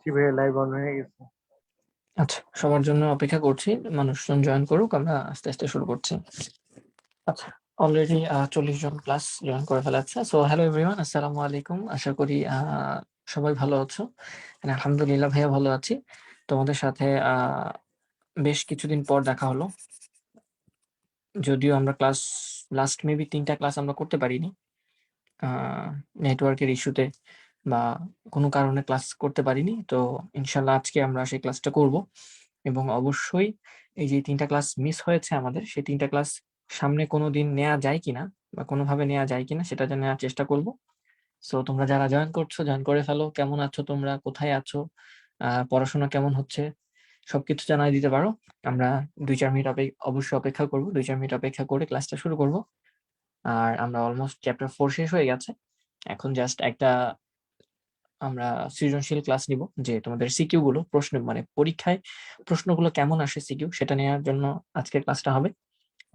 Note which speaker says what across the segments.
Speaker 1: জি ভাইয়া, live on হয়ে গেছে।
Speaker 2: আচ্ছা, সবার জন্য অপেক্ষা করছি, মানুষজন জয়েন করুক, আমরা আস্তে আস্তে শুরু করছি। আচ্ছা, অলরেডি 40 জন প্লাস জয়েন করে ফেলেছে। সো হ্যালো এভরিওয়ান, আসসালামু আলাইকুম। আশা করি সবাই ভালো আছো। আলহামদুলিল্লাহ ভাইয়া ভালো আছি। তোমাদের সাথে বেশ কিছুদিন পর দেখা হলো। যদিও আমরা ক্লাস লাস্ট মেবি 3টা ক্লাস আমরা করতে পারিনি, নেটওয়ার্কের ইস্যুতে বা কোনো কারণে ক্লাস করতে পারিনি। তো ইনশাল্লাহ আজকে আমরা সেই ক্লাসটা করব, এবং অবশ্যই এই যে 3টা ক্লাস মিস হয়েছে আমাদের, সেই 3টা ক্লাস সামনে কোনোদিন নেওয়া যায় কিনা বা কোনোভাবে নেওয়া যায় কিনা সেটা নেওয়ার চেষ্টা করব। সো তোমরা যারা জয়েন করছো জয়েন করে ফেলো। কেমন আছো তোমরা, কোথায় আছো, পড়াশোনা কেমন হচ্ছে, সবকিছু জানাই দিতে পারো। আমরা 2-4 মিনিট অবশ্যই অপেক্ষা করব, 2-4 মিনিট অপেক্ষা করে ক্লাসটা শুরু করব। আর আমরা অলমোস্ট চ্যাপ্টার 4 শেষ হয়ে গেছে। এখন জাস্ট একটা আমরা সৃজনশীল ক্লাস নিব, যে তোমাদের সিকিউ গুলো, প্রশ্ন মানে পরীক্ষায় প্রশ্নগুলো কেমন আসে সিকিউ, সেটা নেওয়ার জন্য আজকের ক্লাসটা হবে।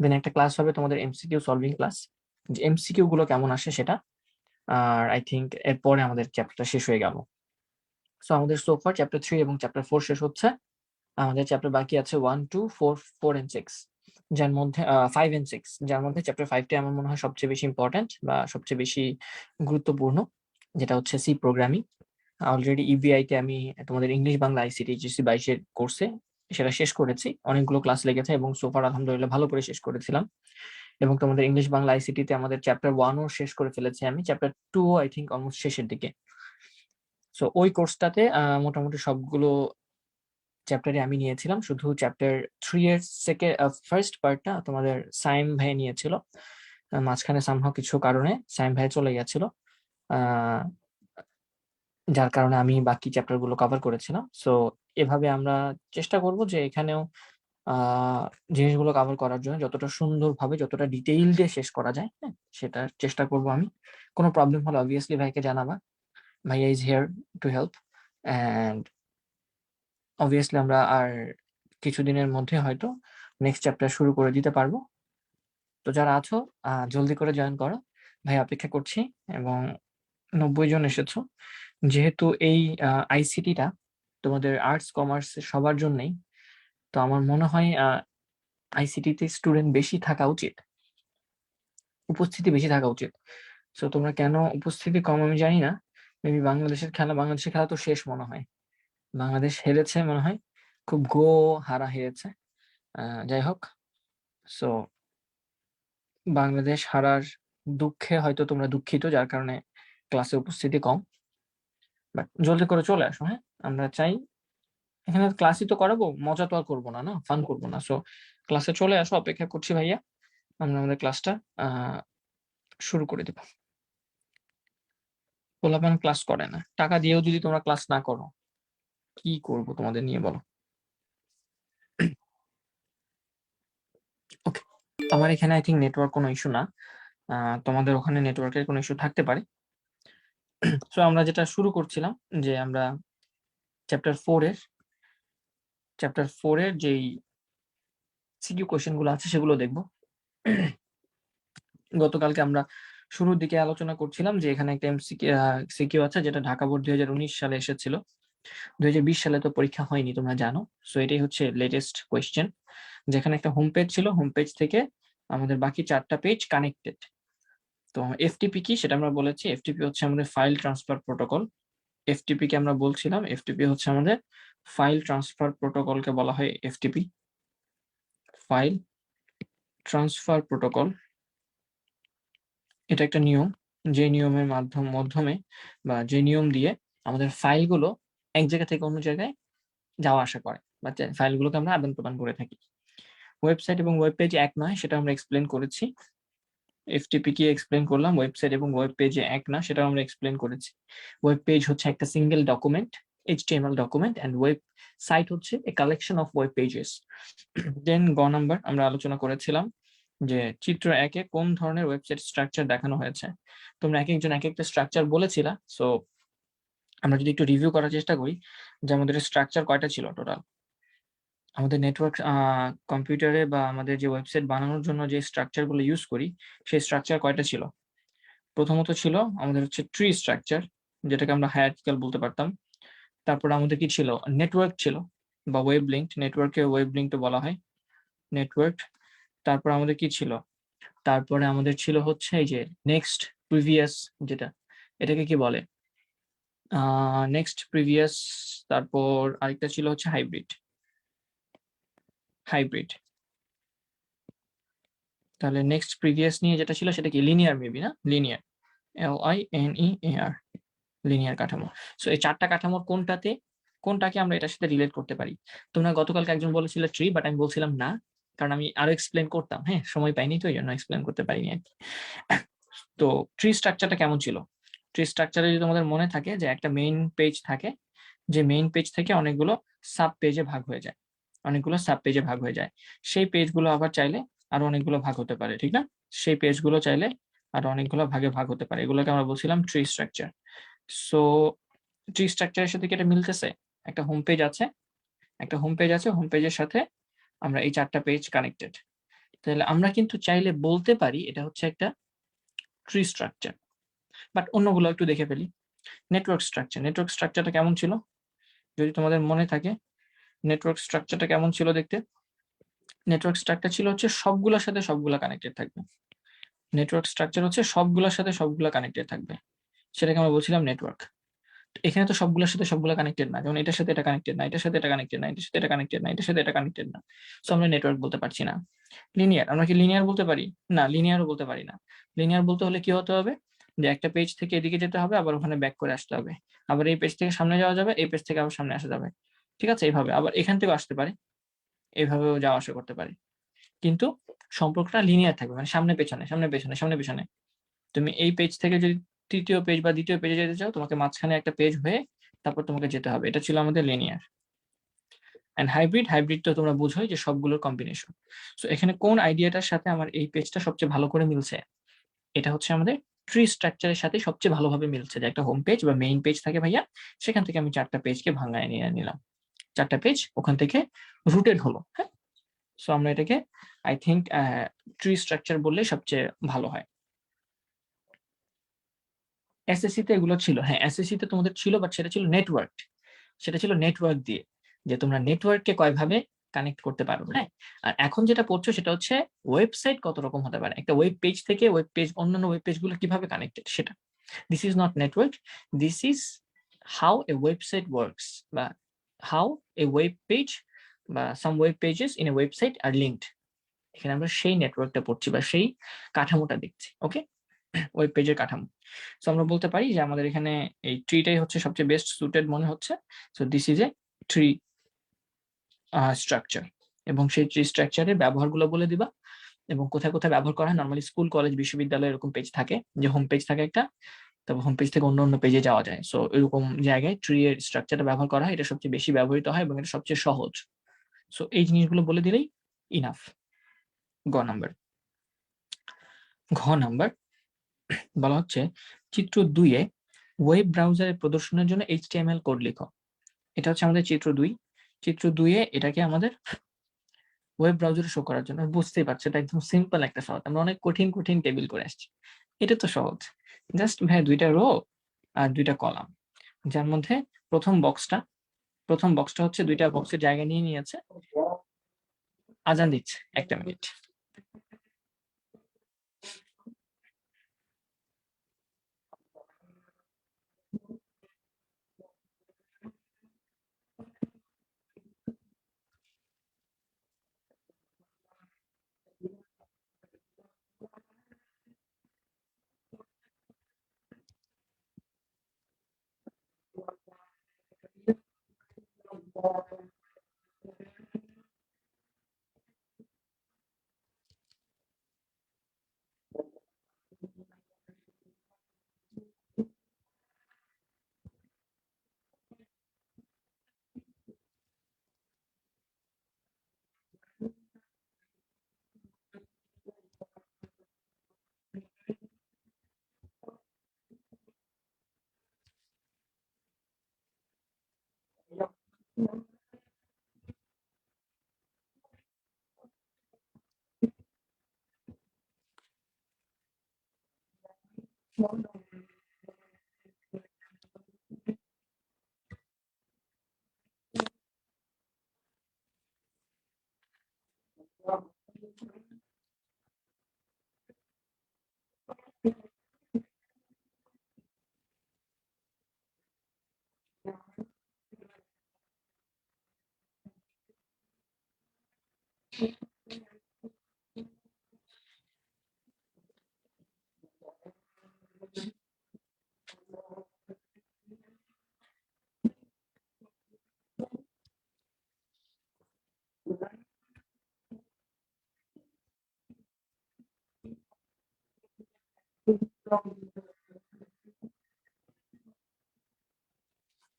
Speaker 2: দেন একটা ক্লাস হবে তোমাদের এমসিকিউ সলভিং ক্লাস, যে এমসিকিউ গুলো কেমন আসে সেটা। আর আই থিঙ্ক এরপরে আমাদের চ্যাপ্টারটা শেষ হয়ে গেল। সো আমাদের সোফার চ্যাপ্টার 3 এবং চ্যাপ্টার 4 শেষ হচ্ছে। আমাদের চ্যাপ্টার বাকি আছে 1, 2, 4, 4 and 6, যার মধ্যে 5 and 6, যার মধ্যে চ্যাপ্টার 5টা আমার মনে হয় সবচেয়ে বেশি ইম্পর্টেন্ট বা সবচেয়ে বেশি গুরুত্বপূর্ণ, যেটা হচ্ছে সি প্রোগ্রামিং। অলরেডি ইবিআই তে আমি তোমাদের ইংলিশ বাংলা আইসিটি জিসি 22-এর কোর্সে সেটা শেষ করেছি। অনেকগুলো ক্লাস লেগেছে এবং সোফার আলহামদুলিল্লাহ ভালো করে শেষ করেছিলাম। এবং তোমাদের ইংলিশ বাংলা আইসিটি তে আমাদের চ্যাপ্টার 1ও শেষ করে ফেলেছি আমি, চ্যাপ্টার 2 আই থিঙ্ক অলমোস্ট শেষের দিকে। সো ওই কোর্সটাতে মোটামুটি সবগুলো চ্যাপ্টারে আমি নিয়েছিলাম। শুধু চ্যাপ্টার 3 এর ফার্স্ট পার্টটা তোমাদের সাইম ভাই নিয়েছিল। মাঝখানে সামহাও কিছু কারণে সাইম ভাই চলে গেছিল, যার কারণে আমি বাকি চ্যাপ্টার গুলো কভার করেছিলাম। সো এভাবে আমরা চেষ্টা করব যে এখানেও আহ জিনিসগুলো কভার করার জন্য যতটা সুন্দরভাবে, যতটা ডিটেইলডে শেষ করা যায়, হ্যাঁ, সেটার চেষ্টা করব আমি। কোনো প্রবলেম হলে অবভিয়াসলি ভাইকে জানাবা, ভাইয়া is here to help. And obviously আমরা আর কিছুদিনের মধ্যে হয়তো নেক্সট চ্যাপ্টার শুরু করে দিতে পারবো। তো যারা আছো জলদি করে জয়েন করো, ভাই অপেক্ষা করছি। এবং 90 জন এসেছো, যেহেতু এই আইসিটিটা তোমাদের আর্টস কমার্স সবার জন্যই, তো আমার মনে হয় আইসিটিতে স্টুডেন্ট বেশি থাকা উচিত, উপস্থিতি বেশি থাকা উচিত। সো তোমরা কেন উপস্থিতি কম আমি জানি না। মেবি বাংলাদেশের খেলা তো শেষ মনে হয়, বাংলাদেশ হেরেছে মনে হয়, খুব হারা হেরেছে। যাই হোক, সো বাংলাদেশ হারার দুঃখে হয়তো তোমরা দুঃখিত, যার কারণে ক্লাসে উপস্থিতি কম। বাট জলদি করে চলে আসো, হ্যাঁ। আমরা চাই এখানে ক্লাসই তো করাবো, মজা তো আর করবো না, না ফান করবো না। সো ক্লাসে চলে আসো, অপেক্ষা করছি ভাইয়া। আমরা আমাদের ক্লাসটা শুরু করে দেবো। পোলাপান ক্লাস করে না, টাকা দিয়েও যদি তোমরা ক্লাস না করো, কি করব তোমাদের নিয়ে বলো। ওকে, আমার এখানে আই থিঙ্ক নেটওয়ার্ক কোনো ইস্যু না, তোমাদের ওখানে নেটওয়ার্কের কোনো ইস্যু থাকতে পারে। সো আমরা যেটা শুরু করছিলাম, যে আমরা চ্যাপ্টার 4 এর যেই সিকিউ কোশ্চেন গুলো আছে সেগুলো দেখবো। গতকালকে আমরা শুরুর দিকে আলোচনা করছিলাম যে এখানে একটা সিকিউ আছে, যেটা ঢাকা বোর্ড 2019 সালে এসেছিল। 2020 সালে তো পরীক্ষা হয়নি, তোমরা জানো। সো এটাই হচ্ছে লেটেস্ট কোয়েশ্চেন, যেখানে একটা হোম পেজ ছিল, হোম পেজ থেকে আমাদের বাকি 4টা পেজ কানেক্টেড। তো এফটিপি কি সেটা আমরা বলেছি। এফটিপি হচ্ছে আমাদের ফাইল ট্রান্সফার প্রোটোকল। এফটিপি কে আমরা বলছিলাম, এফটিপি হচ্ছে আমাদের ফাইল ট্রান্সফার প্রোটোকলকে বলা হয় এফটিপি, ফাইল ট্রান্সফার প্রোটোকল। এটা একটা নিয়ম, যে নিয়মের মাধ্যমে বা যে নিয়ম দিয়ে আমাদের ফাইলগুলো এক জায়গা থেকে অন্য জায়গায় যাওয়া আসা করে, বা ফাইলগুলোকে আমরা আদান প্রদান করে থাকি। ওয়েবসাইট এবং ওয়েব পেজ এক নয়, সেটা আমরা এক্সপ্লেন করেছি। এফটিপি কি এক্সপ্লেন করলাম, ওয়েবসাইট এবং ওয়েব পেজ এক না, সেটা আমরা এক্সপ্লেন করেছি। ওয়েব পেজ হচ্ছে একটা single document, HTML document, and web site হচ্ছে a collection of web pages. Then number আমরা আলোচনা করেছিলাম যে চিত্র 1-এ কোন ধরনের ওয়েবসাইট স্ট্রাকচার দেখানো হয়েছে। তোমরা এক একজন এক একটা স্ট্রাকচার বলেছিলা। সো আমরা যদি একটু রিভিউ করার চেষ্টা করি, যে আমাদের স্ট্রাকচার কয়টা ছিল টোটাল, আমাদের নেটওয়ার্ক কম্পিউটারে বা আমাদের যে ওয়েবসাইট বানানোর জন্য যে স্ট্রাকচার গুলো ইউজ করি, সেই স্ট্রাকচার কয়টা ছিল। প্রথমত ছিল আমাদের হচ্ছে ট্রি স্ট্রাকচার, যেটাকে আমরা হায়ারার্কিক্যাল বলতে পারতাম। তারপর আমাদের কি ছিল, নেটওয়ার্ক ছিল বা ওয়েব লিঙ্ক, নেটওয়ার্কে ওয়েব লিঙ্ক বলা হয় নেটওয়ার্ক। তারপর আমাদের কি ছিল, তারপরে আমাদের ছিল হচ্ছে এই যে নেক্সট প্রিভিয়াস, যেটা এটাকে কি বলে, নেক্সট প্রিভিয়াস। তারপর আরেকটা ছিল হচ্ছে হাইব্রিড। হাইব্রিড তাহলে নেক্সট প্রিভিয়াস নিয়ে যেটা ছিল সেটা কি লিনিয়ার, মেবি না, লিনিয়ার, LINEAR, লিনিয়ার কাঠামো। সো এই চারটা কাঠামোর কোনটাকে আমরা এটার সাথে রিলেট করতে পারি। তোমরা গতকালকে একজন বলেছিল ট্রি, বাট আমি বলছিলাম না, কারণ আমি আরো এক্সপ্লেন করতাম, হ্যাঁ সময় পাইনি তো এই জন্য এক্সপ্লেন করতে পারিনি আর কি। তো ট্রি স্ট্রাকচারটা কেমন ছিল, ট্রি স্ট্রাকচারে যদি তোমাদের মনে থাকে যে একটা মেইন পেজ থাকে, যে মেইন পেজ থেকে অনেকগুলো সাব পেজে ভাগ হয়ে যায়, অনেকগুলো সাব পেজে ভাগ হয়ে যায়, সেই পেজগুলো আবার চাইলে আরো অনেকগুলো ভাগ হতে পারে, ঠিক না, সেই পেজগুলো চাইলে আরো অনেকগুলো ভাগে ভাগ হতে পারে, এগুলোকে আমরা বলছিলাম ট্রি স্ট্রাকচার। সো ট্রি স্ট্রাকচারের সাথে কি এটা মিলতেছে, একটা হোম পেজ আছে, একটা হোম পেজ আছে, হোম পেজের সাথে আমরা এই চারটা পেজ কানেক্টেড, তাহলে আমরা কিন্তু চাইলে বলতে পারি এটা হচ্ছে একটা ট্রি স্ট্রাকচার। বাট অন্যগুলো একটু দেখে ফেলি। নেটওয়ার্ক স্ট্রাকচার, নেটওয়ার্ক স্ট্রাকচারটা কেমন ছিল যদি তোমাদের মনে থাকে, নেটওয়ার্ক স্ট্রাকচারটা কেমন ছিল দেখতে, নেটওয়ার্ক স্ট্রাকচার ছিল হচ্ছে সবগুলোর সাথে সবগুলা কানেক্টেড থাকবে, নেটওয়ার্ক স্ট্রাকচার হচ্ছে সবগুলোর সাথে সবগুলা কানেক্টেড থাকবে, সেটাকে আমরা বলছিলাম নেটওয়ার্ক। এখানে তো সবগুলোর সাথে সবগুলা কানেক্টেড না, যেমন এটার সাথে এটা কানেক্টেড না, এটার সাথে এটা কানেক্টেড না, এটার সাথে এটা কানেক্টেড না, এটার সাথে এটা কানেক্টেড না, সো আমরা নেটওয়ার্ক বলতে পারছি না। লিনিয়ার, আমরা কি লিনিয়ার বলতে পারি, না লিনিয়ারও বলতে পারি না। লিনিয়ার বলতে হলে কি হতে হবে, যে একটা পেজ থেকে এদিকে যেতে হবে, আবার ওখানে ব্যাক করে আসতে হবে, আবার এই পেজ থেকে সামনে যাওয়া যাবে, এই পেজ থেকে আবার সামনে আসা যাবে, ঠিক আছে, এইভাবে আবার এখান থেকেও আসতে পারে, এইভাবেও যাওয়া আসা করতে পারে, কিন্তু সম্পর্কটা লিনিয়ার থাকবে, মানে সামনে পেছনে সামনে পেছনে সামনে পেছনে। তুমি এই পেজ থেকে যদি তৃতীয় পেজ বা দ্বিতীয় পেজে যেতে চাও, তোমাকে মাঝখানে একটা পেজ হয়ে তারপর তোমাকে যেতে হবে, এটা ছিল আমাদের লিনিয়ার। এন্ড হাইব্রিড, হাইব্রিড তো তোমরা বুঝোই যে সবগুলোর কম্বিনেশন। সো এখানে কোন আইডিয়াটার সাথে আমার এই পেজটা সবচেয়ে ভালো করে মিলছে, এটা হচ্ছে আমাদের ট্রি স্ট্রাকচারের সাথে সবচেয়ে ভালোভাবে মিলছে, যে একটা হোম পেজ বা মেইন পেজ থাকে ভাইয়া, সেখান থেকে আমি চারটা পেজকে ভাঙায় নিয়ে নিলাম, চারটা পেজ ওখান থেকে রুটেড হলো, হ্যাঁ। সো আমরা এটাকে আই থিঙ্ক ট্রি স্ট্রাকচার বললে সবচেয়ে ভালো হয়। এসএসসি তে এগুলো ছিল, হ্যাঁ এসএসসি তে তোমাদের ছিল, বাট সেটা ছিল নেটওয়ার্ক, সেটা ছিল নেটওয়ার্ক দিয়ে, যে তোমরা নেটওয়ার্ককে কয়ভাবে কানেক্ট করতে পারো, হ্যাঁ। আর এখন যেটা পড়ছো সেটা হচ্ছে ওয়েবসাইট কত রকম হতে পারে, একটা ওয়েব পেজ থেকে ওয়েব পেজ অন্যান্য ওয়েব পেজগুলো কিভাবে কানেক্টেড সেটা। This is not network, this is how a website works, বা হাউ এ ওয়েব পেজ বা some web pages in a website are linked. এখানে আমরা সেই নেটওয়ার্কটা পড়ছি বা সেই কাঠামোটা দেখছি, ওকে, ওয়েব পেজের কাঠামো। সো আমরা বলতে পারি যে আমাদের এখানে এই ট্রিটাই হচ্ছে সবচেয়ে বেস্ট সুটেড মনে হচ্ছে। So this is a tree structure, এবং সেই ট্রি স্ট্রাকচারের ব্যবহারগুলো বলে দিবা, এবং কোথায় কোথায় ব্যবহার করা হয়। নর্মালি স্কুল কলেজ বিশ্ববিদ্যালয় এরকম পেজ থাকে, যে হোম পেজ থাকে একটা, তারপর হোম পেজ থেকে অন্য অন্য পেজে যাওয়া যায়। সো এরকম জায়গায় ট্রি এর স্ট্রাকচারটা ব্যবহার করা হয়, এটা সবচেয়ে বেশি ব্যবহৃত হয় এবং এটা সবচেয়ে সহজ। সো এই জিনিসগুলো বলে দিলেই ইনাফ। গ নাম্বার, ঘ নাম্বার বলা হচ্ছে চিত্র 2-এ ওয়েব ব্রাউজারে প্রদর্শনের জন্য HTML কোড লিখো। এটা হচ্ছে আমাদের চিত্র 2। চিত্র 2-এ এটাকে আমাদের ওয়েব ব্রাউজারে শো করার জন্য, বুঝতেই পারছো এটা একদম সিম্পল একটা সহজ, আমরা অনেক কঠিন কঠিন টেবিল করে আসছি, এটা তো সহজ। জাস্ট ভাই দুইটা রো আর দুইটা কলাম, যার মধ্যে প্রথম বক্সটা হচ্ছে দুইটা বক্সের জায়গা নিয়ে নিয়েছে। আজান দিচ্ছে, একটা মিনিট।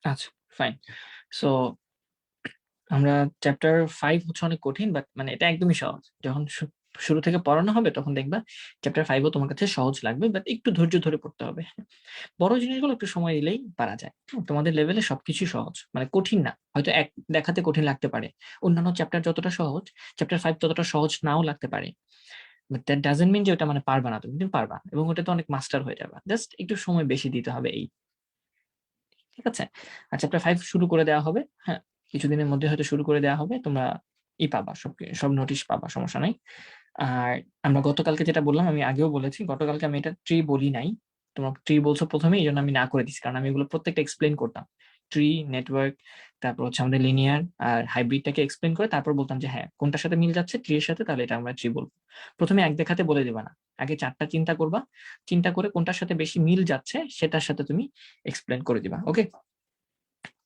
Speaker 2: আচ্ছা, ফাইন। সো আমরা চ্যাপ্টার 5 হচ্ছে অনেক কঠিন, বাট মানে এটা একদমই সহজ। যখন শুরু থেকে পড়ানো হবে তখন দেখবা চ্যাপ্টার 5 ও তোমার কাছে সহজ লাগবে, বাট একটু ধৈর্য ধরে পড়তে হবে। বড় জিনিসগুলো একটু সময় দিলেই পারা যায়। তোমাদের লেভেলে সবকিছুই সহজ, মানে কঠিন না। হয়তো এক দেখাতে কঠিন লাগতে পারে, অন্যান্য চ্যাপ্টার যতটা সহজ চ্যাপ্টার 5 ততটা সহজ নাও লাগতে পারে, বাট দ্যাট ডাজন্ট মিন যে ওটা মানে পারবা না, তুমি পারবা এবং ওটা তো অনেক মাস্টার হয়ে যাবে। জাস্ট একটু সময় বেশি দিতে হবে এই, ঠিক আছে? আর চ্যাপ্টার 5 শুরু করে দেওয়া হবে। হ্যাঁ, কিছুদিনের মধ্যে হয়তো শুরু করে দেওয়া হবে। তোমরা পাবা, সব নোটিশ পাবা, সমস্যা নাই। আর আমরা গতকালকে যেটা বললাম, আমি আগেও বলেছি, গতকালকে আমি এটা ট্রি বলি নাই। তোমরা ট্রি বলছো প্রথমেই, এই জন্য আমি না করে দিচ্ছি, কারণ আমি এগুলো প্রত্যেকটা এক্সপ্লেন করতাম। ট্রি, নেটওয়ার্ক, তারপর হচ্ছে আমাদের লিনিয়ার আর হাইব্রিডটাকে এক্সপ্লেন করে তারপর বলতাম যে হ্যাঁ কোনটার সাথে মিল যাচ্ছে ট্রি এর সাথে, তাহলে এটা আমরা ট্রি বলবো। প্রথমে এক দেখাতে বলে দেবা না, আগে 4টা চিন্তা করবা, চিন্তা করে কোনটার সাথে বেশি মিল যাচ্ছে সেটার সাথে তুমি এক্সপ্লেন করে দিবা। ওকে,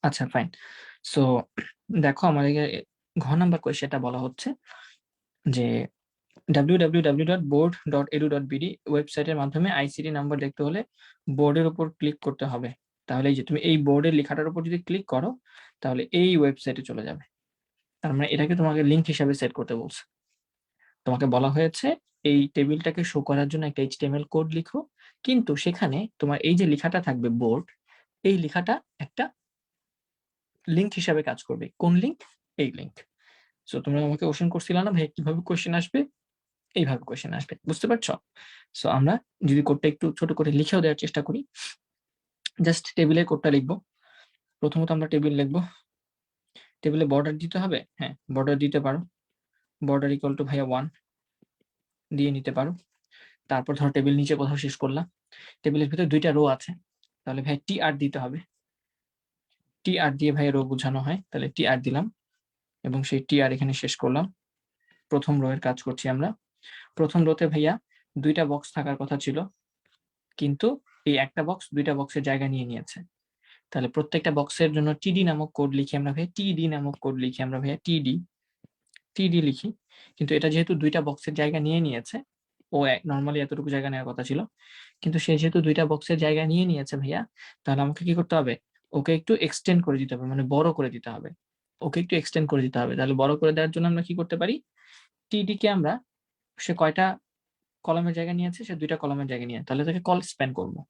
Speaker 2: আচ্ছা, ফাইন। সো দেখো আমাদের ঘ নাম্বার কোয়েশ্চেনটা বলা হচ্ছে যে www.board.edu.bd ওয়েবসাইটের মাধ্যমে আইসিটি নাম্বার দেখতে হলে বোর্ডের উপর ক্লিক করতে হবে। তাহলে এই যে তুমি এই বোর্ডের লেখাটার উপর যদি ক্লিক করো তাহলে এই ওয়েবসাইটে চলে যাবে। তার মানে এটাকে তোমাকে লিঙ্ক হিসাবে সেট করতে বলছে। তোমাকে বলা হয়েছে এই টেবিলটাকে শো করার জন্য একটা এইচটিএমএল কোড লিখো, কিন্তু সেখানে তোমার এই যে লেখাটা থাকবে বোর্ড, এই লেখাটা একটা লিঙ্ক হিসাবে কাজ করবে। কোন লিঙ্ক? এই লিঙ্ক। সো তোমরা আমাকে কোশ্চেন করছিলা না ভাই কিভাবে কোশ্চেন আসবে? এইভাবে কোশ্চেন আসবে, বুঝতে পারছো? সো আমরা যদি কোডটা একটু ছোট করে লিখেও দেওয়ার চেষ্টা করি, জাস্ট টেবিলের কোডটা লিখবো। প্রথমত আমরা টেবিল লিখবো, টেবিলে বর্ডার দিতে হবে। হ্যাঁ, বর্ডার দিতে পারো, বর্ডার ইকুয়াল টু ভাইয়া 1 দিয়ে নিতে পারো। তারপর ধরো টেবিল নিচে কোথাও শেষ করলাম, টেবিলের ভিতরে 2টা রো আছে, তাহলে ভাই টি আর দিতে হবে। টি আর দিয়ে ভাই রো বোঝানো হয়, তাহলে টি আর দিলাম এবং সেই টি আর এখানে শেষ করলাম। প্রথম রো এর কাজ করছি আমরা। প্রথম রোতে ভাইয়া 2টা বক্স থাকার কথা ছিল, কিন্তু এই একটা বক্স 2টা বক্সের জায়গা নিয়ে নিয়েছে। তাহলে প্রত্যেকটা বক্সের জন্য টিডি নামক কোড লিখি আমরা ভাইয়া, টিডি নামক কোড লিখি আমরা ভাইয়া, টিডি টিডি লিখি। কিন্তু এটা যেহেতু 2টা বক্সের জায়গা নিয়ে নিয়েছে, ও নর্মালি এতটুকু জায়গা নেওয়ার কথা ছিল, কিন্তু সে যেহেতু 2টা বক্সের জায়গা নিয়ে নিয়েছে ভাইয়া, তাহলে আমাকে কি করতে হবে? ওকে একটু এক্সটেন্ড করে দিতে হবে, মানে বড় করে দিতে হবে। ওকে একটু এক্সটেন্ড করে দিতে হবে। তাহলে বড় করে দেওয়ার জন্য আমরা কি করতে পারি? টিডি কে আমরা, সে কয়টা কলামের জায়গা নিয়েছে? সে 2টা কলামের জায়গা নিয়ে, তাহলে তাকে কল স্প্যান করবো।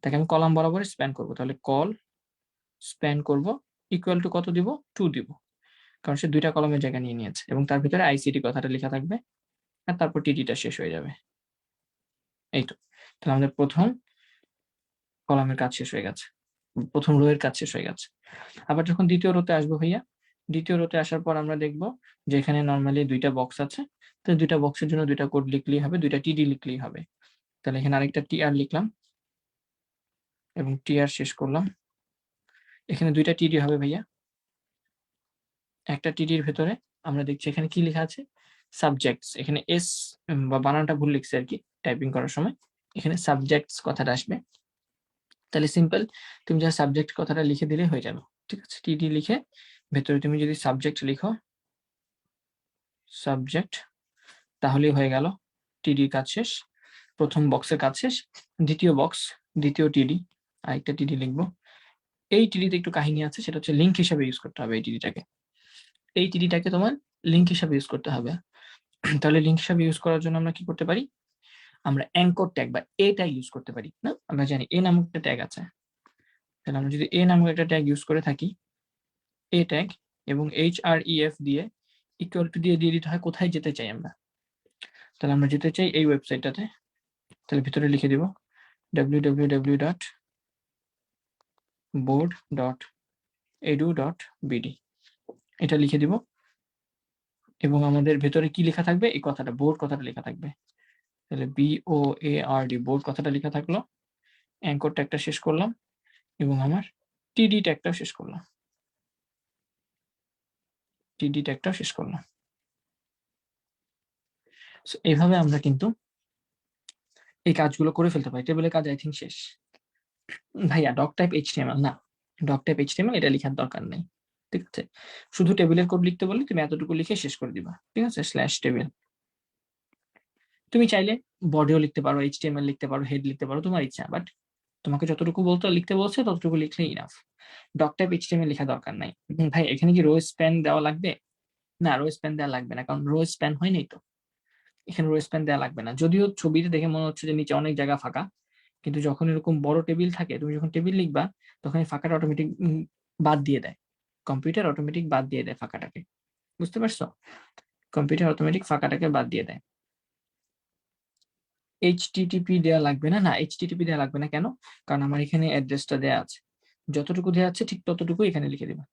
Speaker 2: তাকে আমি কলাম বরাবর স্প্যান করবো, তাহলে কল স্প্যান করব ইকুয়াল টু কত দিব? 2 দিব, কারণ সে 2টা কলামের জায়গা নিয়ে নিয়েছে এবং তার ভিতরে আইসিটি কথাটা লেখা থাকবে আর তারপর টিটিটা শেষ হয়ে যাবে। এই তো, তাহলে আমাদের প্রথম কলামের কাজ শেষ হয়ে গেছে, প্রথম রো এর কাজ শেষ হয়ে গেছে। আবার যখন দ্বিতীয় রোতে আসবো ভাইয়া, দ্বিতীয় রোতে আসার পর আমরা দেখবো যে এখানে নর্মালি 2টা বক্স আছে, তো 2টা বক্সের জন্য 2টা কোড লিখলেই হবে, 2টা টিডি লিখলেই হবে। তাহলে এখানে আরেকটা টিআর লিখলাম এবং টিআর শেষ করলাম। এখানে 2টা টিডি হবে ভাইয়া। একটা টিডির ভেতরে আমরা দেখছি এখানে কি লেখা আছে? সাবজেক্টস। এখানে এস বা বানানটা ভুল লিখছে আর কি টাইপিং করার সময়, এখানে সাবজেক্টস কথাটা আসবে। তাহলে সিম্পল, তুমি যা সাবজেক্ট কথাটা লিখে দিলে হয়ে যাবে। ঠিক আছে, টিডি লিখে ভেতরে তুমি যদি সাবজেক্ট লিখো, সাবজেক্ট, তাহলেই হয়ে গেল টিডির কাজ শেষ। প্রথম বক্সের কাজ শেষ। দ্বিতীয় বক্স, দ্বিতীয় টিডি, আরেকটা টিডি লিখবো। এই টিডিতে একটু কাহিনী আছে, সেটা হচ্ছে লিঙ্ক হিসাবে ইউজ করতে হবে এই টিডিটাকে। এই টিডিটাকে তোমার লিঙ্ক হিসাবে ইউজ করতে হবে। তাহলে লিঙ্ক হিসাবে ইউজ করার জন্য আমরা কি করতে পারি? আমরা অ্যাঙ্কর ট্যাগ বা এ ট্যাগ ইউজ করতে পারি না? আমরা জানি এ নামক একটা ট্যাগ আছে, তাহলে আমরা যদি এ নামক একটা ট্যাগ ইউজ করে থাকি, এ ট্যাগ এবং href দিয়ে ইকুয়াল টু দিয়ে দিতে হয় কোথায় যেতে চাই আমরা। তাহলে আমরা যেতে চাই এই ওয়েবসাইটটাতে, তাহলে ভিতরে লিখে দিব www.board.edu.bd, এটা লিখে দিব। এবং আমাদের ভেতরে কি লেখা থাকবে, এই কথাটা বোর্ড কথাটা লেখা থাকবে। তাহলে BOARD বোর্ড কথাটা লেখা থাকলো, অ্যাঙ্কর ট্যাগটা শেষ করলাম এবং আমার TD ট্যাগটাও শেষ করলাম, TD ট্যাগটাও শেষ করলাম। এইভাবে আমরা কিন্তু এই কাজগুলো করে ফেলতে পারি। টেবিলের কাজ আই থিঙ্ক শেষ। ভাইয়া ডক টাইপ HTML না, ডক টাইপ HTML এটা লেখার দরকার নেই, ঠিক আছে? শুধু টেবিলের কোড লিখতে বললে তুমি এতটুকু লিখে শেষ করে দিবা, ঠিক আছে? Slash table. তুমি চাইলে বডিও লিখতে পারো, HTML লিখতে পারো, হেড লিখতে পারো, তোমার ইচ্ছা। বাট তোমাকে যতটুকু লিখতে বলছে ততটুকু লিখলেই ইনাফ। ডক টাইপ HTML লেখা দরকার নাই। ভাই এখানে কি রো স্প্যান দেওয়া লাগবে? না, রো স্প্যান দেওয়া লাগবে না, কারণ রো স্প্যান হয় নাই তো। এখানে রো স্প্যান দেওয়া লাগবে না, যদিও ছবিতে দেখে মনে হচ্ছে যে নিচে অনেক জায়গা ফাঁকা, কিন্তু যখন এরকম বড় টেবিল থাকে, তুমি যখন টেবিল লিখবা তখন এই ফাঁকাটা অটোমেটিক বাদ দিয়ে দেয়, কম্পিউটার অটোমেটিক বাদ দিয়ে দেয় ফাঁকাটাকে। বুঝতে পারছো? কম্পিউটার অটোমেটিক ফাঁকাটাকে বাদ দিয়ে দেয়। HTTP দেওয়া লাগবে না, না HTTP দেওয়া লাগবে না। কেন? কারণ আমার এখানে অ্যাড্রেসটা দেওয়া আছে, যতটুকু দেওয়া আছে ঠিক ততটুকু এখানে লিখে দিবা,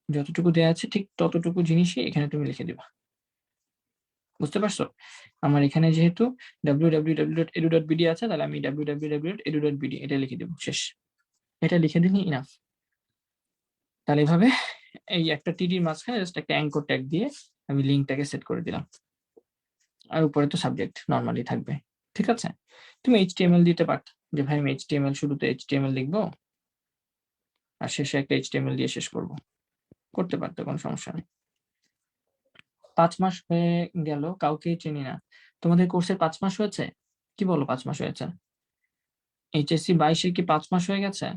Speaker 2: যতটুকু দেওয়া আছে ঠিক ততটুকু জিনিসই এখানে তুমি লিখে দিবা। বুঝতে পারছো? আমার এখানে যেহেতু www.edu.bd আছে, তাহলে আমি www.edu.bd এটা লিখে দেবো, শেষ। এটা লিখে দিলে ইনাফ। তাহলে এইভাবে এই একটা টিডির মাঝখানে জাস্ট একটা অ্যাঙ্কর ট্যাগ দিয়ে আমি লিঙ্কটাকে সেট করে দিলাম, আর উপরে তো সাবজেক্ট নর্মালি থাকবে, ঠিক আছে? তুমি HTML দিতে পারত, যে ভাই আমি HTML শুরুতে HTML লিখবো আর শেষে একটা HTML দিয়ে শেষ করব, করতে পারতো, কোনো সমস্যা নেই। 5 মাস হয়ে গেল, কাউকেই চিনি না। তোমাদের কোর্সের 5 মাস হয়েছে? কি বলো 5 মাস হয়েছে? HSC 22 কি 5 মাস হয়ে গেছে?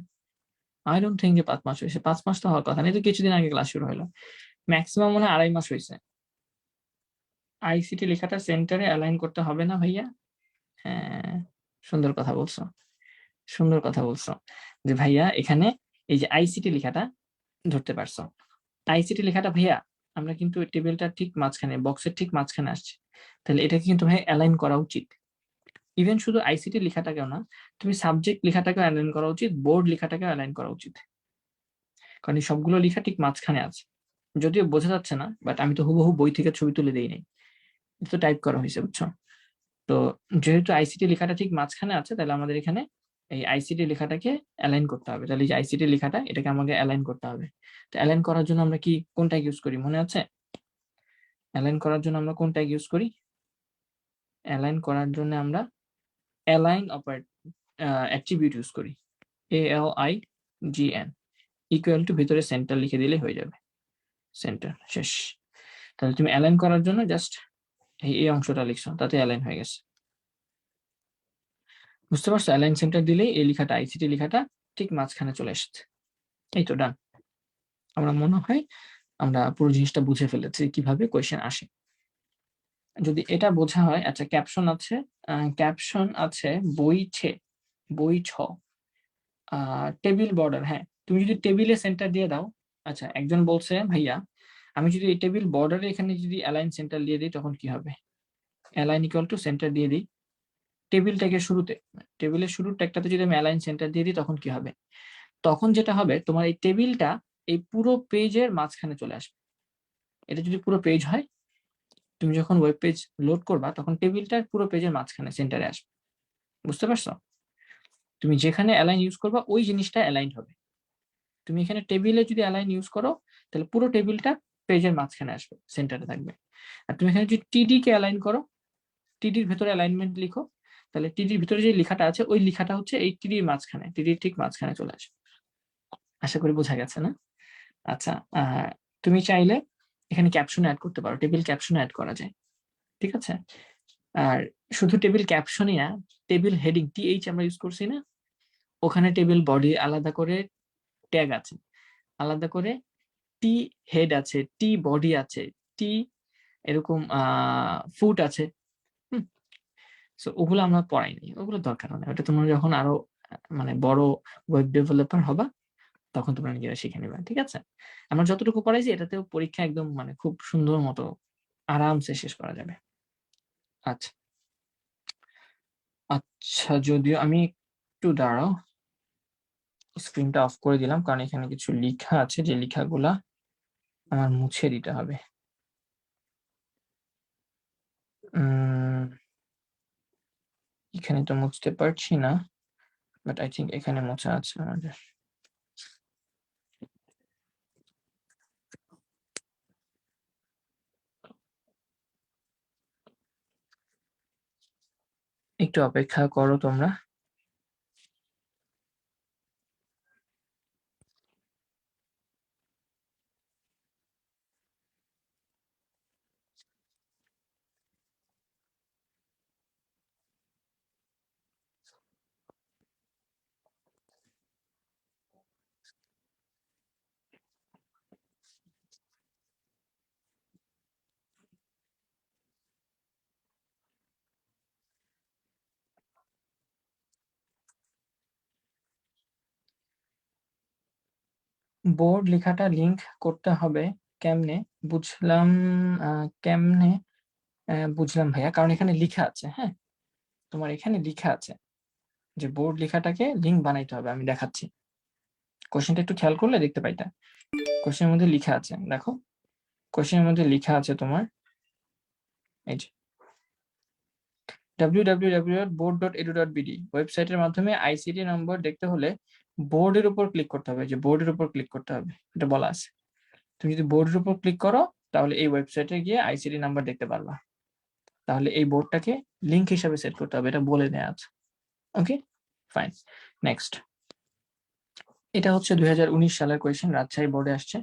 Speaker 2: আই ডোন্ট থিঙ্ক যে 5 মাস হয়েছে। 5 মাস তো হওয়ার কথা না, তো কিছুদিন আগে ক্লাস শুরু হলো। ম্যাক্সিমাম মনে হয় 2.5 মাস হয়েছে। ICT লেখাটা সেন্টারে অ্যালাইন করতে হবে না ভাইয়া? হ্যাঁ, সুন্দর কথা বলছো, সুন্দর কথা বলছো যে ভাইয়া এখানে এই যে ICT লেখাটা ধরতে পারছো। ICT লেখাটা ভাইয়া আমরা কিন্তু টেবিলটা ঠিক মাঝখানে, বক্সের ঠিক মাঝখানে আসছে, তাহলে এটাকে কিন্তু ভাই অ্যালাইন করা উচিত। ইভেন শুধু ICT লেখাটাকেও না, তুমি সাবজেক্ট লেখাটাকেও অ্যালাইন করা উচিত, বোর্ড লেখাটাকেও অ্যালাইন করা উচিত, কারণ এই সবগুলো লেখা ঠিক মাঝখানে আছে। যদিও বোঝা যাচ্ছে না, বাট আমি তো হুবহু বই থেকে ছবি তুলে দেই নাই, এটা তো টাইপ করা হয়েছে, বুঝছো? তো যেহেতু ICT লেখাটা ঠিক মাঝখানে আছে, তাহলে আমাদের এখানে এই ICT লেখাটাকে অ্যালাইন করতে হবে। তাহলে এই যে ICT লেখাটা, এটাকে আমাকে অ্যালাইন করতে হবে। তো অ্যালাইন করার জন্য আমরা কি কোন ট্যাগ ইউজ করি মনে আছে? অ্যালাইন করার জন্য আমরা কোন ট্যাগ ইউজ করি? অ্যালাইন করার জন্য আমরা অ্যালাইন অ্যাট্রিবিউট ইউজ করি, ALIGN, ইকুয়াল টু ভিতরে সেন্টার লিখে দিলে হয়ে যাবে, সেন্টার, শেষ। তাহলে তুমি অ্যালাইন করার জন্য জাস্ট এই অংশটা লিখছো, তাতে অ্যালাইন হয়ে গেছে। বুঝতে পারছো? অ্যালাইন সেন্টার দিলেই এই লেখাটা, ICT লেখাটা ঠিক মাঝখানে চলে এসেছে। এই তো ডান। আমরা মনে হয় আমরা পুরো জিনিসটা বুঝে ফেলেছি কিভাবে কোয়েশ্চেন আসে। যদি এটা বোঝা হয়, আচ্ছা ক্যাপশন আছে, ক্যাপশন আছে বই 6, টেবিল বর্ডার। হ্যাঁ, তুমি যদি টেবিলে সেন্টার দিয়ে দাও, আচ্ছা একজন বলছে ভাইয়া আমি যদি এই টেবিল বর্ডারে এখানে যদি অ্যালাইন সেন্টার দিয়ে দিই তখন কি হবে? অ্যালাইন ইকুয়াল টু সেন্টার দিয়ে দিই টেবিলটাকে শুরুতে, টেবিলের শুরুর ট্যাগটাতে যদি আমি অ্যালাইন সেন্টার দিয়ে দিই তখন কি হবে? তখন যেটা হবে, তোমার এই টেবিলটা এই পুরো পেজের মাঝখানে চলে আসবে। এটা যদি পুরো পেজ হয়, তুমি যখন ওয়েব পেজ লোড করবা তখন টেবিলটা পুরো পেজের মাঝখানে সেন্টারে আসবে। বুঝতে পারছো? তুমি যেখানে অ্যালাইন ইউজ করবা ওই জিনিসটা অ্যালাইন হবে। তুমি এখানে টেবিলে যদি অ্যালাইন ইউজ করো তাহলে পুরো টেবিলটা পেজের মাঝখানে আসবে, সেন্টারে থাকবে। আর তুমি এখানে যদি টিডি কে অ্যালাইন করো, টিডির ভেতরে অ্যালাইনমেন্ট লিখো, তাহলে টিডির ভিতরে যে লেখাটা আছে ওই লেখাটা হচ্ছে এই টিডির মাঝখানে, টিডির ঠিক মাঝখানে চলে আসবে। আশা করি বোঝা গেছে না? আচ্ছা, তুমি চাইলে এখানে ক্যাপশন অ্যাড করতে পারো, টেবিল ক্যাপশন অ্যাড করা যায়, ঠিক আছে? আর শুধু টেবিল ক্যাপশনই না, টেবিল হেডিং TH আমরা ইউজ করছি না, ওখানে টেবিল বডি আলাদা করে ট্যাগ আছে, আলাদা করে টি হেড আছে, টি বডি আছে, টি এরকম ফুট আছে। সো ওগুলো আমরা পড়াইনি, ওগুলো দরকার নেই, ওটা তোমরা যখন আরো মানে বড় ওয়েব ডেভেলপার হবা তখন তোমরা নিজেরা শিখে নিবা, ঠিক আছে? আমরা যতটুকু পড়াইছি এটাতেও পরীক্ষা একদম মানে খুব সুন্দর মতো আরামসে শেষ করা যাবে। আচ্ছা আচ্ছা, যদিও আমি একটু দাঁড়াও, স্ক্রিনটা অফ করে দিলাম, কারণ এখানে কিছু লেখা আছে যে লেখাগুলা আমার মুছে দিতে হবে। এখানে তো মুছতে পারছি না, বাট আই থিঙ্ক এখানে মোছা আছে আমাদের। একটু অপেক্ষা করো তোমরা। বোর্ড লেখাটা লিংক করতে হবে কেমনে বুঝলাম। কেমনে বুঝলাম ভাইয়া, কারণ এখানে লিখা আছে। হ্যাঁ, তোমার এখানে লিখা আছে যে বোর্ড লেখাটাকে লিংক বানাইতে হবে। আমি দেখাচ্ছি, কোশ্চেনটা একটু খেয়াল করলে দেখতে পাইতা। কোশ্চেনের মধ্যে লিখা আছে, দেখো কোশ্চেনের মধ্যে লিখা আছে তোমার এই যে www.board.edu.bd ওয়েবসাইটের মাধ্যমে আইসিটি নম্বর দেখতে হলে বোর্ডের উপর ক্লিক করতে হবে। যে বোর্ডের উপর ক্লিক করতে হবে এটা বলা আছে। তুমি যদি বোর্ডের উপর ক্লিক করো তাহলে এই ওয়েবসাইটে গিয়ে আইসিটি নাম্বার দেখতে পারবা। তাহলে এই বোর্ডটাকে লিংক হিসাবে সেট করতে হবে, এটা বলে দেয়া আছে। Okay fine, next. এটা হচ্ছে 2019 সালের কোয়েশ্চেন, রাজশাহী বোর্ডে আসছে।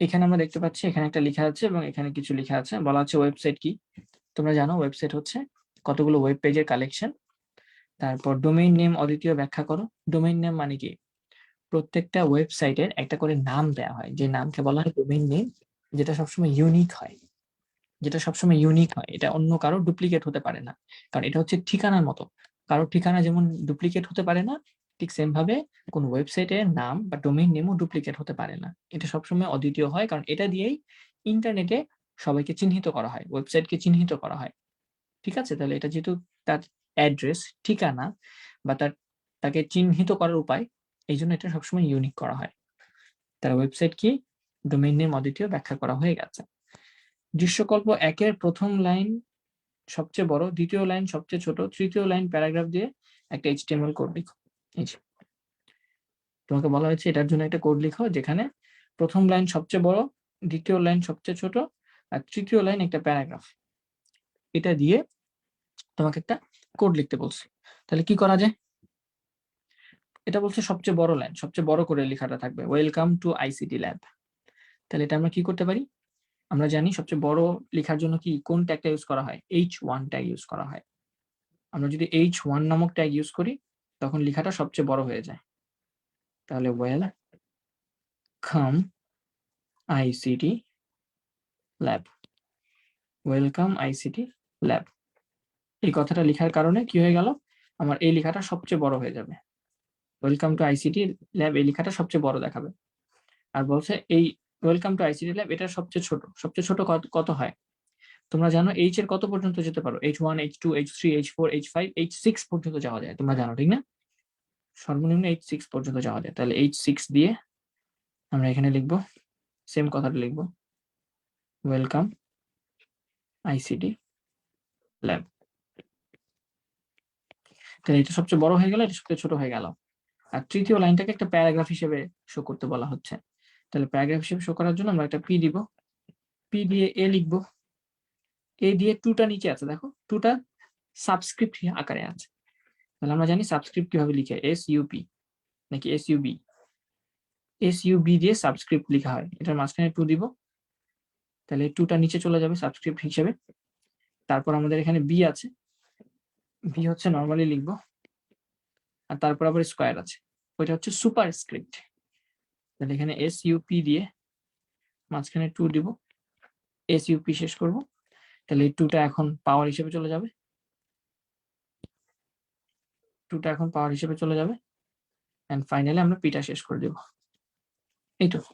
Speaker 2: এখানে আমরা দেখতে পাচ্ছি এখানে একটা লেখা আছে এবং এখানে কিছু লেখা আছে। বলা হচ্ছে ওয়েবসাইট কি। তোমরা জানো ওয়েবসাইট হচ্ছে কতগুলো ওয়েব পেজের কালেকশন। তারপর ডোমেইন নেম অদ্বিতীয় ব্যাখ্যা করো। ডোমেইন নেম মানে কি? প্রত্যেকটা ওয়েবসাইটের একটা করে নাম দেওয়া হয়, যে নামকে বলা হয় ডোমেইন নেম, যেটা সবসময় ইউনিক হয়। যেটা সবসময় ইউনিক হয়, এটা অন্য কারো ডুপ্লিকেট হতে পারে না। কারণ এটা হচ্ছে ঠিকানার মতো, কারোর ঠিকানা যেমন ডুপ্লিকেট হতে পারে না, ঠিক সেম ভাবে কোন ওয়েবসাইটের নাম বা ডোমেইন নেমও ডুপ্লিকেট হতে পারে না। এটা সবসময় অদ্বিতীয় হয়, কারণ এটা দিয়েই ইন্টারনেটে সবাইকে চিহ্নিত করা হয়, ওয়েবসাইটকে চিহ্নিত করা হয়। ঠিক আছে, তাহলে এটা যেহেতু তার অ্যাড্রেস, ঠিকানা বা তাকে চিহ্নিত করার উপায়, এই জন্য এটা সবসময় ইউনিক করা হয়। তার ওয়েবসাইট কি, ডোমেইন নেম অদ্বিতীয় ব্যাখ্যা করা হয়ে গেছে। দৃশ্যকল্প একের প্রথম লাইন সবচেয়ে বড়, দ্বিতীয় লাইন সবচেয়ে ছোট, তৃতীয় লাইন প্যারাগ্রাফ দিয়ে একটা এইচটিএমএল কোড লিখো। এই যে তোমাকে বলা হয়েছে এটার জন্য একটা কোড লিখো, যেখানে প্রথম লাইন সবচেয়ে বড়, দ্বিতীয় লাইন সবচেয়ে ছোট, আর তৃতীয় লাইন একটা প্যারাগ্রাফ। এটা দিয়ে তোমাকে একটা কোড লিখতে বলছে। তাহলে কি করা যায়? এটা বলছে সবচেয়ে বড় লাইন, সবচেয়ে বড় করে লেখাটা থাকবে ওয়েলকাম টু আইসিটি ল্যাব। তাহলে এটা আমরা কি করতে পারি? আমরা জানি সবচেয়ে বড় লেখার জন্য কি কোন ট্যাগটা ইউজ করা হয়? H1 ট্যাগ ইউজ করা হয়। আমরা যদি H1 নামক ট্যাগ ইউজ করি তখন লেখাটা সবচেয়ে বড় হয়ে যায়। তাহলে welcome ICT lab, welcome ICT lab, এই কথাটা লেখার কারণে কি হয়ে গেল? আমার এই লেখাটা সবচেয়ে বড় হয়ে যাবে। ওয়েলকাম টু আইসিটি ল্যাব এই লেখাটা সবচেয়ে বড় দেখাবে। আর বলছে এই ওয়েলকাম টু আইসিটি ল্যাব এটা সবচেয়ে ছোট। সবচেয়ে ছোট কত হয়? তোমরা জানো এইচ এর কত পর্যন্ত যেতে পারো? H1, H2, H3, H4, H5, H6 পর্যন্ত যাওয়া যায়, তোমরা জানো ঠিক না? সর্বনিম্ন H6 পর্যন্ত যাওয়া যায়। তাহলে H6 দিয়ে আমরা এখানে লিখবো, সেম কথাটা লিখবো, ওয়েলকাম আইসিটি ল্যাব। তাহলে এটা সবচেয়ে বড় হয়ে গেল, এটা সবচেয়ে ছোট হয়ে গেল। আর তৃতীয় লাইনটাকে একটা প্যারাগ্রাফ হিসেবে শো করতে বলা হচ্ছে। তাহলে প্যারাগ্রাফ হিসেবে শো করার জন্য আমরা একটা পি দিব, পি দিয়ে এ লিখবো। এ দিয়ে টুটা নিচে আছে, দেখো টুটা সাবস্ক্রিপ্ট আকারে আছে। তাহলে আমরা জানি সাবস্ক্রিপ্ট কিভাবে লিখে, SUP নাকি SUB। SUB দিয়ে সাবস্ক্রিপ্ট লেখা হয়। এটার মাঝখানে টু দিব, তাহলে টুটা নিচে চলে যাবে সাবস্ক্রিপ্ট হিসেবে। তারপর আমাদের এখানে বি আছে, বি হচ্ছে নর্মালি লিখবো, আর তারপর আবার স্কোয়ার আছে, ওইটা হচ্ছে সুপার স্ক্রিপ্ট। তাহলে এখানে SUP দিয়ে মাঝখানে টু দিব, SUP শেষ করব। তাহলে এই টুটা এখন পাওয়ার হিসেবে চলে যাবে, টুটা এখন পাওয়ার হিসেবে চলে যাবে। এন্ড ফাইনালি আমরা পিটা শেষ করে দেব। এইটুকু,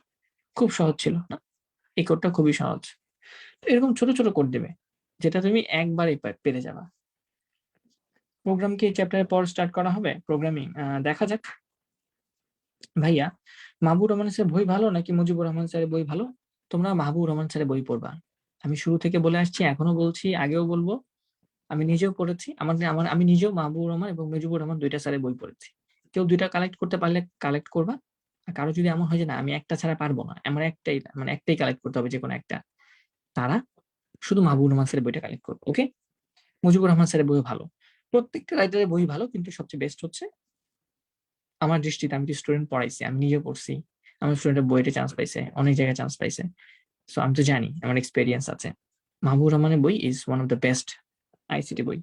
Speaker 2: খুব সহজ ছিল না? এই কোডটা খুবই সহজ। এরকম ছোট ছোট কোড দেবে যেটা তুমি একবারে পেরে যাবা। প্রোগ্রাম কি এই চ্যাপ্টারের পর স্টার্ট করা হবে? প্রোগ্রামিং দেখা যাক। ভাইয়া, মাহবুব রহমান স্যার বই ভালো নাকি মুজিবুর রহমান স্যারের বই ভালো? তোমরা মাহবুব রহমান স্যারের বই পড়বা। আমি শুরু থেকে বলে আসছি, এখনো বলছি, আগেও বলবো, আমি নিজেও পড়েছি। আমি নিজেও মাহবুবুর রহমান এবং মুজিবুর রহমান ২ টা স্যারের বই পড়েছি। কেউ ২ টা কালেক্ট করতে পারলে কালেক্ট করবা। আর কারো যদি এমন হয় যে না আমি একটা ছাড়া পারবো না, আমার একটাই কালেক্ট করতে হবে, যেকোনো একটা, তারা শুধু মাহবুবুর রহমান স্যারের বইটা কালেক্ট করবে। ওকে? মুজিবুর রহমান স্যারের বই ভালো। প্রত্যেকটা রাইটারের বই ভালো, কিন্তু সবচেয়ে বেস্ট হচ্ছে আমার দৃষ্টিতে, আমি তো স্টুডেন্ট পড়াইছি, আমি নিজে পড়ছি। আমার স্টুডেন্টের বইতে চান্স পাইছে, অনেক জায়গায় চান্স পাইছে। সো আমি তো জানি, আমার এক্সপেরিয়েন্স আছে। মাহবুবুর রহমানের বই is one of the best ICT বই।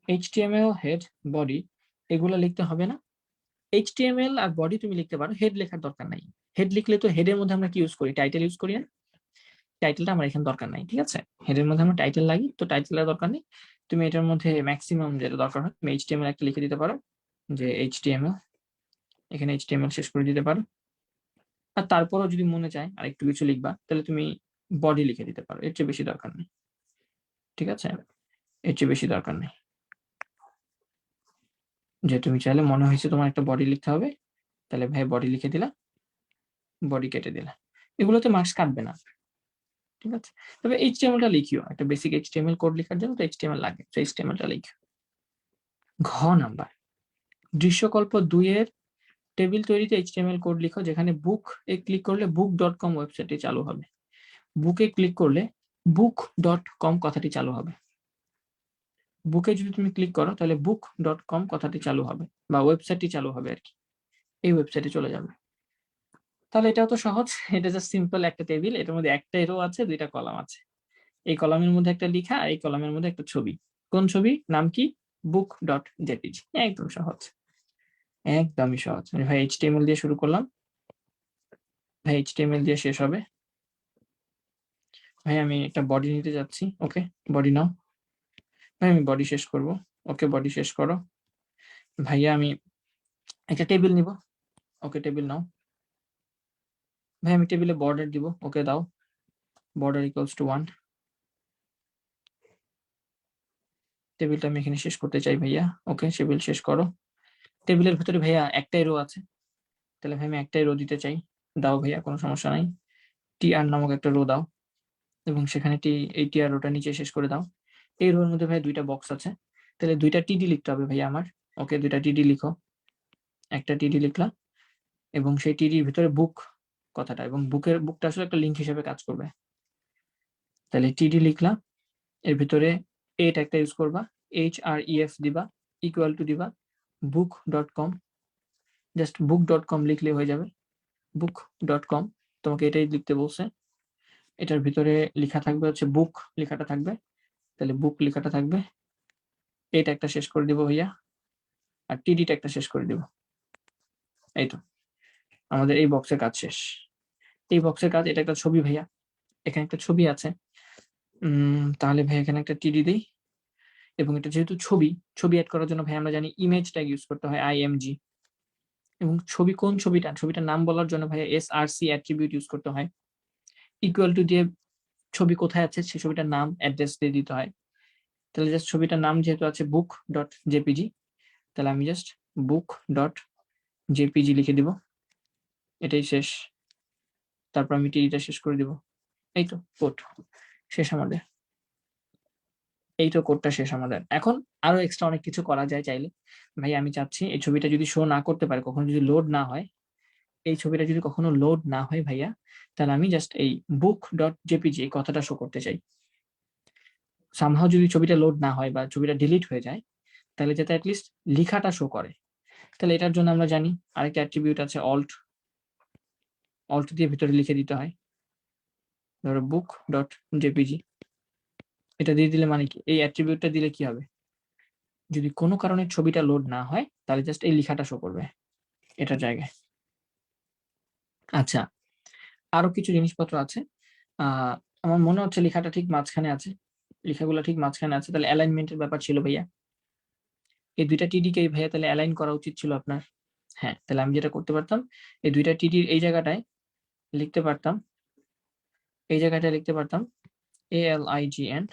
Speaker 2: HTML, হেড, বডি, এগুলো লিখতে হবে না। HTML আর বডি তুমি লিখতে পারো, হেড লেখার দরকার নাই। হেড লিখলে তো হেডের মধ্যে আমরা কি ইউজ করি? টাইটেল ইউজ করি না? টাইটেলটা আমার এখানে দরকার নাই, ঠিক আছে? হেডের মধ্যে আমরা টাইটেল লাগি, তো টাইটেলের দরকার নেই। তুমি এটার মধ্যে ম্যাক্সিমাম যেটা দরকার হয়, তুমি HTML একটা লিখে দিতে পারো, যে HTML, এখানে HTML শেষ করে দিতে পারো। আর তারপরও যদি মনে চায় আর একটু কিছু লিখবা, তাহলে তুমি বডি লিখে দিতে পারো, এর চেয়ে বেশি দরকার নেই, ঠিক আছে? এর চেয়ে বেশি দরকার নেই। যে তুমি চাইলে, মনে হয়েছে তোমার একটা বডি লিখতে হবে, তাহলে ভাই বডি লিখে দিলা, বডি কেটে দিলা। এগুলোতে মার্কস কাটবে না, ঠিক আছে? তবে HTML-টা লিখিও, একটা বেসিক HTML কোড লেখার জন্য তো HTML লাগে, তো HTML-টা লিখিও। ঘ নাম্বার, দৃশ্যকল্প 2 এর টেবিল তৈরিতে HTML কোড লিখো, যেখানে বুক এ ক্লিক করলে book.com ওয়েবসাইটটি চালু হবে। বুকে ক্লিক করলে book.com কথাটি চালু হবে। বুকে যদি তুমি ক্লিক করো, তাহলে book.com কথাটি চালু হবে, বা ওয়েবসাইটটি চালু হবে আর কি। এই ওয়েবসাইটে চলে যাবে। তাহলে এটাও তো সহজ। এটা জাস্ট সিম্পল একটা টেবিল, এটার মধ্যে একটা রো আছে, 2টা কলাম আছে। এই কলামের মধ্যে একটা লিখা, এই কলামের মধ্যে একটা ছবি। কোন ছবি? নাম কি? book.jpg। একদম সহজ, একদমই সহজ। ভাই HTML দিয়ে শুরু করলাম, ভাই HTML দিয়ে শেষ হবে। ভাই আমি একটা বডি নিতে যাচ্ছি, ওকে? বডি নাও। ভাই আমি বডি শেষ করব, ওকে? বডি শেষ করো। ভাইয়া আমি একটা টেবিল নিব, ওকে? টেবিল নাও। ভাই আমি টেবিলে বর্ডার দিব, ওকে? দাও। Border equals to 1। টেবিলটা আমি এখানে শেষ করতে চাই ভাইয়া, ওকে? টেবিল শেষ করো। টেবিলের ভিতরে ভাইয়া একটাই রো আছে, তাহলে ভাই আমি একটাই রো দিতে চাই। দাও ভাইয়া, কোনো সমস্যা নাই। TR নামক একটা রো দাও, এবং সেখানে এই TR রোটা নিচে শেষ করে দাও। এই রোর মধ্যে ভাই 2টা বক্স আছে, তাহলে 2টা TD লিখতে হবে ভাইয়া আমার, ওকে? 2টা TD লিখো। একটা TD লিখলা, এবং সেই TDর ভিতরে বুক কথাটা, এবং বুকটা আসলে একটা লিঙ্ক হিসেবে কাজ করবে। তাহলে TD লিখলা, এর ভিতরে এটা একটা ইউজ করবা, HREF দিবা, ইকুয়াল টু দিবা book.com। জাস্ট book.com লিখলে হয়ে যাবে, book.com। তোমাকে এটাই লিখতে বলছে। এটার ভিতরে লেখা থাকবে হচ্ছে বুক লেখাটা থাকবে, তাহলে বুক লেখাটা থাকবে। এটা একটা শেষ করে দিব ভাইয়া, আর TD-টা একটা শেষ করে দিব। এই তো আমাদের এই বক্সের কাজ শেষ। এই বক্সের কাজ, এটা একটা ছবি ভাইয়া, এখানে একটা ছবি আছে। তাহলে ভাই এখানে একটা TD দেই, এবং এটা যেহেতু ছবি অ্যাড করার জন্য ভাই আমরা জানি ইমেজ ট্যাগ ইউজ করতে হয়, IMG। এবং কোন ছবিটার নাম বলার জন্য ভাইয়া SRC অ্যাট্রিবিউট ইউজ করতে হয়। ইকুয়াল টু দিয়ে ছবি কোথায় আছে সেই ছবিটার নাম, অ্যাড্রেস দিয়ে দিতে হয়। তাহলে জাস্ট ছবিটার নাম যেহেতু আছে book.jpg, তাহলে আমি জাস্ট book.jpg লিখে দিব, এটাই শেষ। তারপর আমি TD-টা শেষ করে দিব। এই তো কোড শেষ আমাদের, এই তো কোডটা শেষ আমাদের। এখন আরো এক্সট্রা অনেক কিছু করা যায় চাইলে। ভাই আমি চাচ্ছি এই ছবিটা যদি শো না করতে পারে, কখনো যদি লোড না হয়, এই ছবিটা যদি কখনো লোড না হয় ভাইয়া, তাহলে আমি জাস্ট এই book.jpg এই কথাটা শো করতে চাই। সামহাও যদি ছবিটা লোড না হয় বা ছবিটা ডিলিট হয়ে যায়, তাহলে যাতে অ্যাটলিস্ট লেখাটা শো করে। তাহলে এটার জন্য আমরা জানি আরেকটা অ্যাট্রিবিউট আছে, অল্ট দিয়ে ভিতরে লিখে দিতে হয়। ধরো book.jpg, এটা দিয়ে দিলে মানে কি, এই অ্যাট্রিবিউটটা দিলে কি হবে, যদি কোনো কারণে ছবিটা লোড না হয়, তাহলে জাস্ট এই লেখাটা শো করবে এটার জায়গায়। আচ্ছা, আরো কিছু জিনিসপত্র আছে। আমার মনে হচ্ছে লেখাটা ঠিক মাঝখানে আছে, লেখাগুলো ঠিক মাঝখানে আছে, তাহলে অ্যালাইনমেন্টের ব্যাপার ছিল ভাইয়া। এই 2টা TD-কে ভাইয়া তাহলে অ্যালাইন করা উচিত ছিল আপনার। হ্যাঁ, তাহলে আমি যেটা করতে পারতাম, এই 2টা TD-র এই জায়গাটায় লিখতে পারতাম, এই জায়গাটায় লিখতে পারতাম ALIGN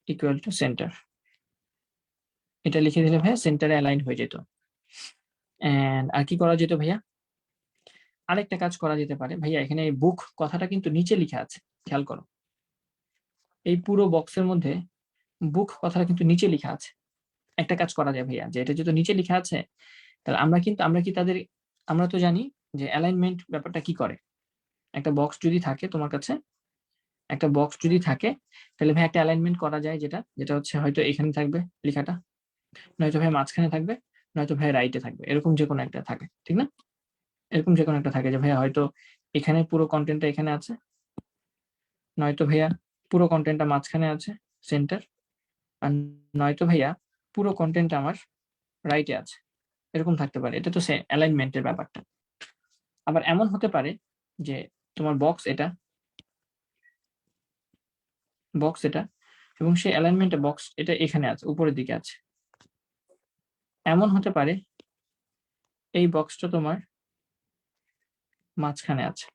Speaker 2: ইকুয়াল টু সেন্টার। এটা লিখে দিলে ভাইয়া সেন্টারে অ্যালাইন হয়ে যেত। এন্ড আর কি করা যেত ভাইয়া? আরেকটা কাজ করা যেতে পারে ভাইয়া, এখানে বুক কথাটা কিন্তু নিচে লিখা আছে, খেয়াল করো। এই পুরো বক্সের মধ্যে বুক কথাটা কিন্তু নিচে লিখা আছে। একটা কাজ করা যায় ভাইয়া, যে এটা যেহেতু নিচে লিখা আছে, তাহলে আমরা তো জানি যে অ্যালাইনমেন্ট ব্যাপারটা কি করে। একটা বক্স যদি থাকে তোমার কাছে, তাহলে ভাই একটা অ্যালাইনমেন্ট করা যায়, যেটা হচ্ছে হয়তো এখানে থাকবে লেখাটা, নয়তো ভাই মাঝখানে থাকবে, নয়তো ভাই রাইটে থাকবে, এরকম যে কোনো একটা থাকে, ঠিক না? এরকম যে কোনো একটা থাকে যে ভাইয়া হয়তো এখানে পুরো কন্টেন্টটা এখানে আছে, নয়তো ভাইয়া পুরো কন্টেন্টটা মাঝখানে আছে, সেন্টার, আর নয়তো ভাইয়া পুরো কন্টেন্ট আমার রাইটে আছে, এরকম থাকতে পারে। এটা তো অ্যালাইনমেন্টের ব্যাপারটা। আবার এমন হতে পারে যে তোমার বক্স এটা এবং সেই অ্যালাইনমেন্টে বক্স এটা এখানে আছে, উপরের দিকে আছে। এমন হতে পারে এই বক্সটা তোমার মাঝখানে আছে,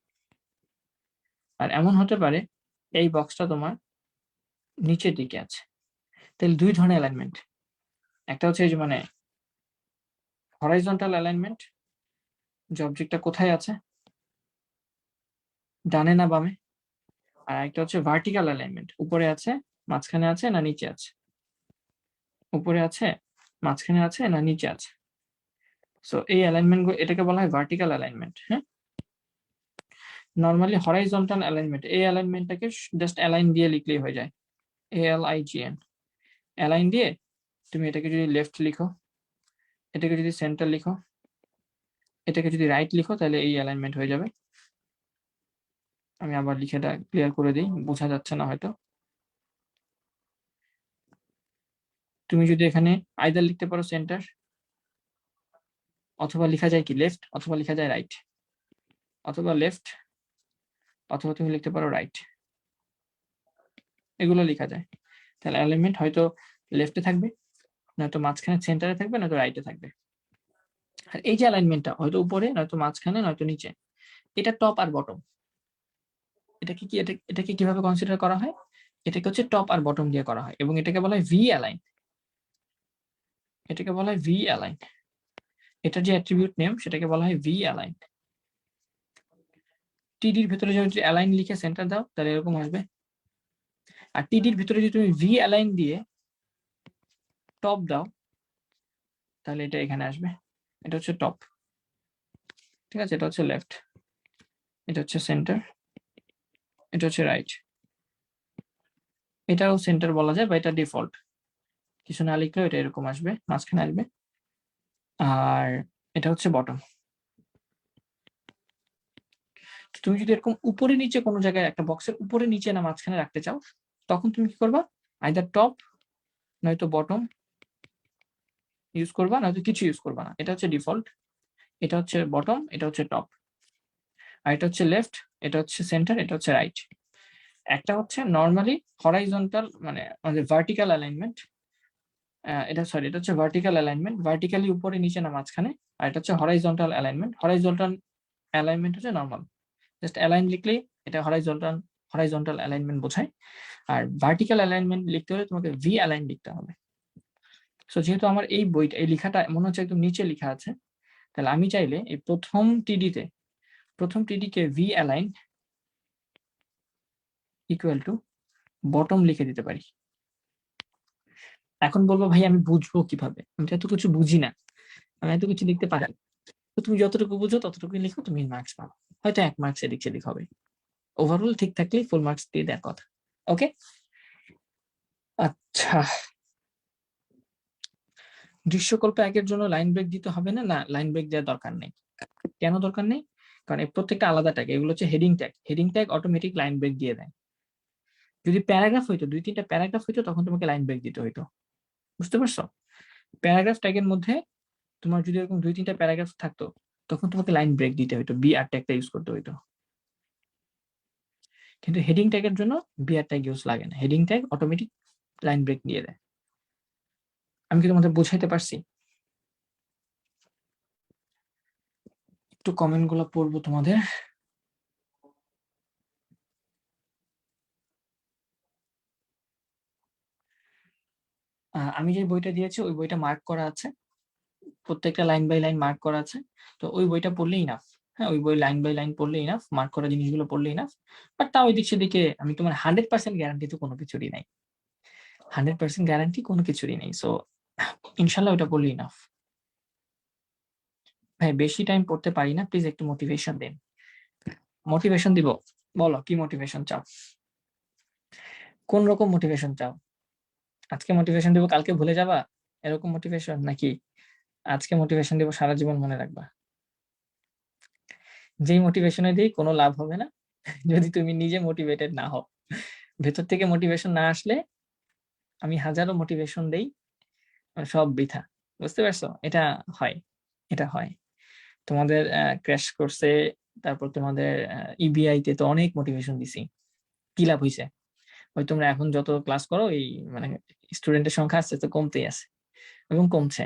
Speaker 2: আর এমন হতে পারে এই বক্সটা তোমার নিচের দিকে আছে। তাহলে দুই ধরনের অ্যালাইনমেন্ট, একটা হচ্ছে এই যে মানে হরাইজন্টাল অ্যালাইনমেন্ট, যে অবজেক্টটা কোথায় আছে, ডানে না বামে, আর একটা হচ্ছে ভার্টিক্যাল অ্যালাইনমেন্ট, উপরে আছে, মাঝখানে আছে না নিচে আছে, উপরে আছে, মাঝখানে আছে না নিচে আছে। সো এই অ্যালাইনমেন্ট, এটাকে বলা হয় ভার্টিক্যাল অ্যালাইনমেন্ট। হ্যাঁ, নর্মালি হরাইজন্টাল অ্যালাইনমেন্ট, এই অ্যালাইনমেন্টটাকে জাস্ট অ্যালাইন দিয়ে লিখলেই হয়ে যায়, ALIGN, অ্যালাইন দিয়ে তুমি এটাকে যদি লেফট লিখো, এটাকে যদি সেন্টার লিখো, এটাকে যদি রাইট লিখো, তাহলে এই অ্যালাইনমেন্ট হয়ে যাবে। আমি আবার লিখেটা ক্লিয়ার করে দিই, বোঝা যাচ্ছে না হয়তো। তুমি যদি এখানে আইদার লিখতে পারো সেন্টার, অথবা লেখা যায় কি লেফট, অথবা লেখা যায় রাইট, অথবা লেফট, অথবা তুমি লিখতে পারো রাইট, এগুলো লেখা যায়। তাহলে অ্যালাইনমেন্ট হয়তো লেফটে থাকবে, নয়তো মাঝখানে সেন্টারে থাকবে, নয়তো রাইটে থাকবে। আর এই যে অ্যালাইনমেন্টটা হয়তো উপরে, নয়তো মাঝখানে, নয়তো নিচে, এটা টপ আর বটম। এটাকে কিভাবে কনসিডার করা হয়? এটাকে হচ্ছে টপ আর বটম দিয়ে করা হয়, এবং এটাকে বলা হয় ভি অ্যালাইন। এটাকে বলা হয় ভি অ্যালাইন। এটার যে অ্যাট্রিবিউট নেম সেটাকে বলা হয় ভি অ্যালাইন। টিডির ভিতরে যদি অ্যালাইন লিখে সেন্টার দাও, তাহলে এরকম আসবে। আর টিডির ভিতরে যদি তুমি ভি অ্যালাইন দিয়ে টপ দাও, তাহলে এটা এখানে আসবে। এটা হচ্ছে টপ, ঠিক আছে? এটা হচ্ছে লেফট, এটা হচ্ছে সেন্টার, এটা হচ্ছে রাইট। এটাও সেন্টার বলা যায়, বা এটা ডিফল্ট, কিছু না লিখলেও এটা এরকম আসবে, মাঝখানে আসবে। আর এটা হচ্ছে বটম। তুমি যদি এরকম উপরে নিচে কোনো জায়গায় একটা বক্সের উপরে নিচে না মাঝখানে রাখতে চাও, তখন তুমি কি করবা? আইদার টপ নয়তো বটম ইউজ করবা, নয়তো কিছু ইউজ করবা না। এটা হচ্ছে ডিফল্ট, এটা হচ্ছে বটম, এটা হচ্ছে টপ, আর এটা হচ্ছে লেফট, এটা হচ্ছে সেন্টার, এটা হচ্ছে রাইট। একটা হচ্ছে নর্মালি হরাইজন্টাল, মানে আমাদের ভার্টিক্যাল অ্যালাইনমেন্ট, এটা হচ্ছে ভার্টিক্যাল অ্যালাইনমেন্ট, ভার্টিক্যালি উপরে নিচে না মাঝখানে। আর এটা হচ্ছে হরাইজন্টাল অ্যালাইনমেন্ট। হরাইজন্টাল অ্যালাইনমেন্ট হচ্ছে নর্মাল, জাস্ট অ্যালাইন লিখলেই এটা হরাইজন্টাল অ্যালাইনমেন্ট বোঝায়। আর ভার্টিক্যাল অ্যালাইনমেন্ট লিখতে হলে তোমাকে ভি অ্যালাইন লিখতে হবে। সো যেহেতু আমার এই বইটা, এই লেখাটা মনে হচ্ছে একদম নিচে লেখা আছে, তাহলে আমি চাইলে এই প্রথম টিডিকে V align equal to bottom লিখে দিতে পারি। এখন বলবো ভাই আমি বুঝবো কিভাবে, আমি তো এত কিছু বুঝি না, আমি এত কিছু লিখতে পারি। তো তুমি যতটুকু বুঝো ততটুকু লিখো, তুমি মার্কস পাবো, হয়তো 1 মার্কস এদিক সেদিক হবে। ওভারঅল ঠিক থাকলে ফুল মার্কস দিয়ে দেওয়ার কথা। ওকে, আচ্ছা। দৃশ্যকল্প একের জন্য লাইন ব্রেক দিতে হবে না, না লাইন ব্রেক দেওয়ার দরকার নেই। কেন দরকার নেই? কারণ এই প্রত্যেকটা আলাদা ট্যাগ, এগুলো হচ্ছে heading tag automatic line break দিয়ে দেয়। যদি প্যারাগ্রাফ হইতো, 2-3টা প্যারাগ্রাফ হইতো, তখন তোমাকে লাইন ব্রেক দিতে হইতো। বুঝতে পারছো? প্যারাগ্রাফ ট্যাগের মধ্যে তোমার যদি এরকম 2-3টা প্যারাগ্রাফ থাকতো, তখন তোমাকে লাইন ব্রেক দিতে হইতো, বি আর ট্যাগটা ইউজ করতে হইতো। কিন্তু হেডিং ট্যাগের জন্য বি আর ট্যাগ ইউজ লাগে না, heading tag automatic line break দিয়ে দেয়। আমি কি তোমাদের বোঝাইতে পারছি? একটু কমেন্ট গুলো পড়বো তোমাদের। আমি যে বইটা দিয়েছি ওই বইটা মার্ক করা আছে, প্রত্যেকটা লাইন বাই লাইন মার্ক করা আছে, তো ওই বইটা পড়লেই না। হ্যাঁ, ওই বই লাইন বাই লাইন পড়লে ইনাফ, মার্ক করা জিনিসগুলো পড়লে ইনাফ। বাট তাও এদিক সেদিকে আমি তোমার 100% গ্যারান্টি তো কোনো কিছুরই নাই, 100% গ্যারান্টি কোনো কিছুরই নেই। সো ইনশাল্লাহ ওটা পড়লে ইনাফ। ভাই বেশি টাইম পড়তে পারি না, প্লিজ একটু মোটিভেশন দিন। মোটিভেশন দিব, বলো কি মোটিভেশন চাও, কোন রকম মোটিভেশন চাও? আজকে মোটিভেশন দিব কালকে ভুলে যাবা এরকম মোটিভেশন, নাকি আজকে মোটিভেশন দিব সারা জীবন মনে রাখবা? যেই মোটিভেশনে দিই কোনো লাভ হবে না যদি তুমি নিজে মোটিভেটেড না হও। ভেতর থেকে মোটিভেশন না আসলে আমি হাজারো মোটিভেশন দেই, সব বৃথা। বুঝতে পারছো? এটা হয়, এটা হয়। তোমাদের ক্র্যাশ কোর্সে, তারপর তোমাদের ইবিআই তে তো অনেক মোটিভেশন দিছি, কি লাভ হইছে? ওই তোমরা এখন যত ক্লাস করো এই মানে স্টুডেন্টের সংখ্যা আস্তে আস্তে কমতেই আছে এবং কমছে।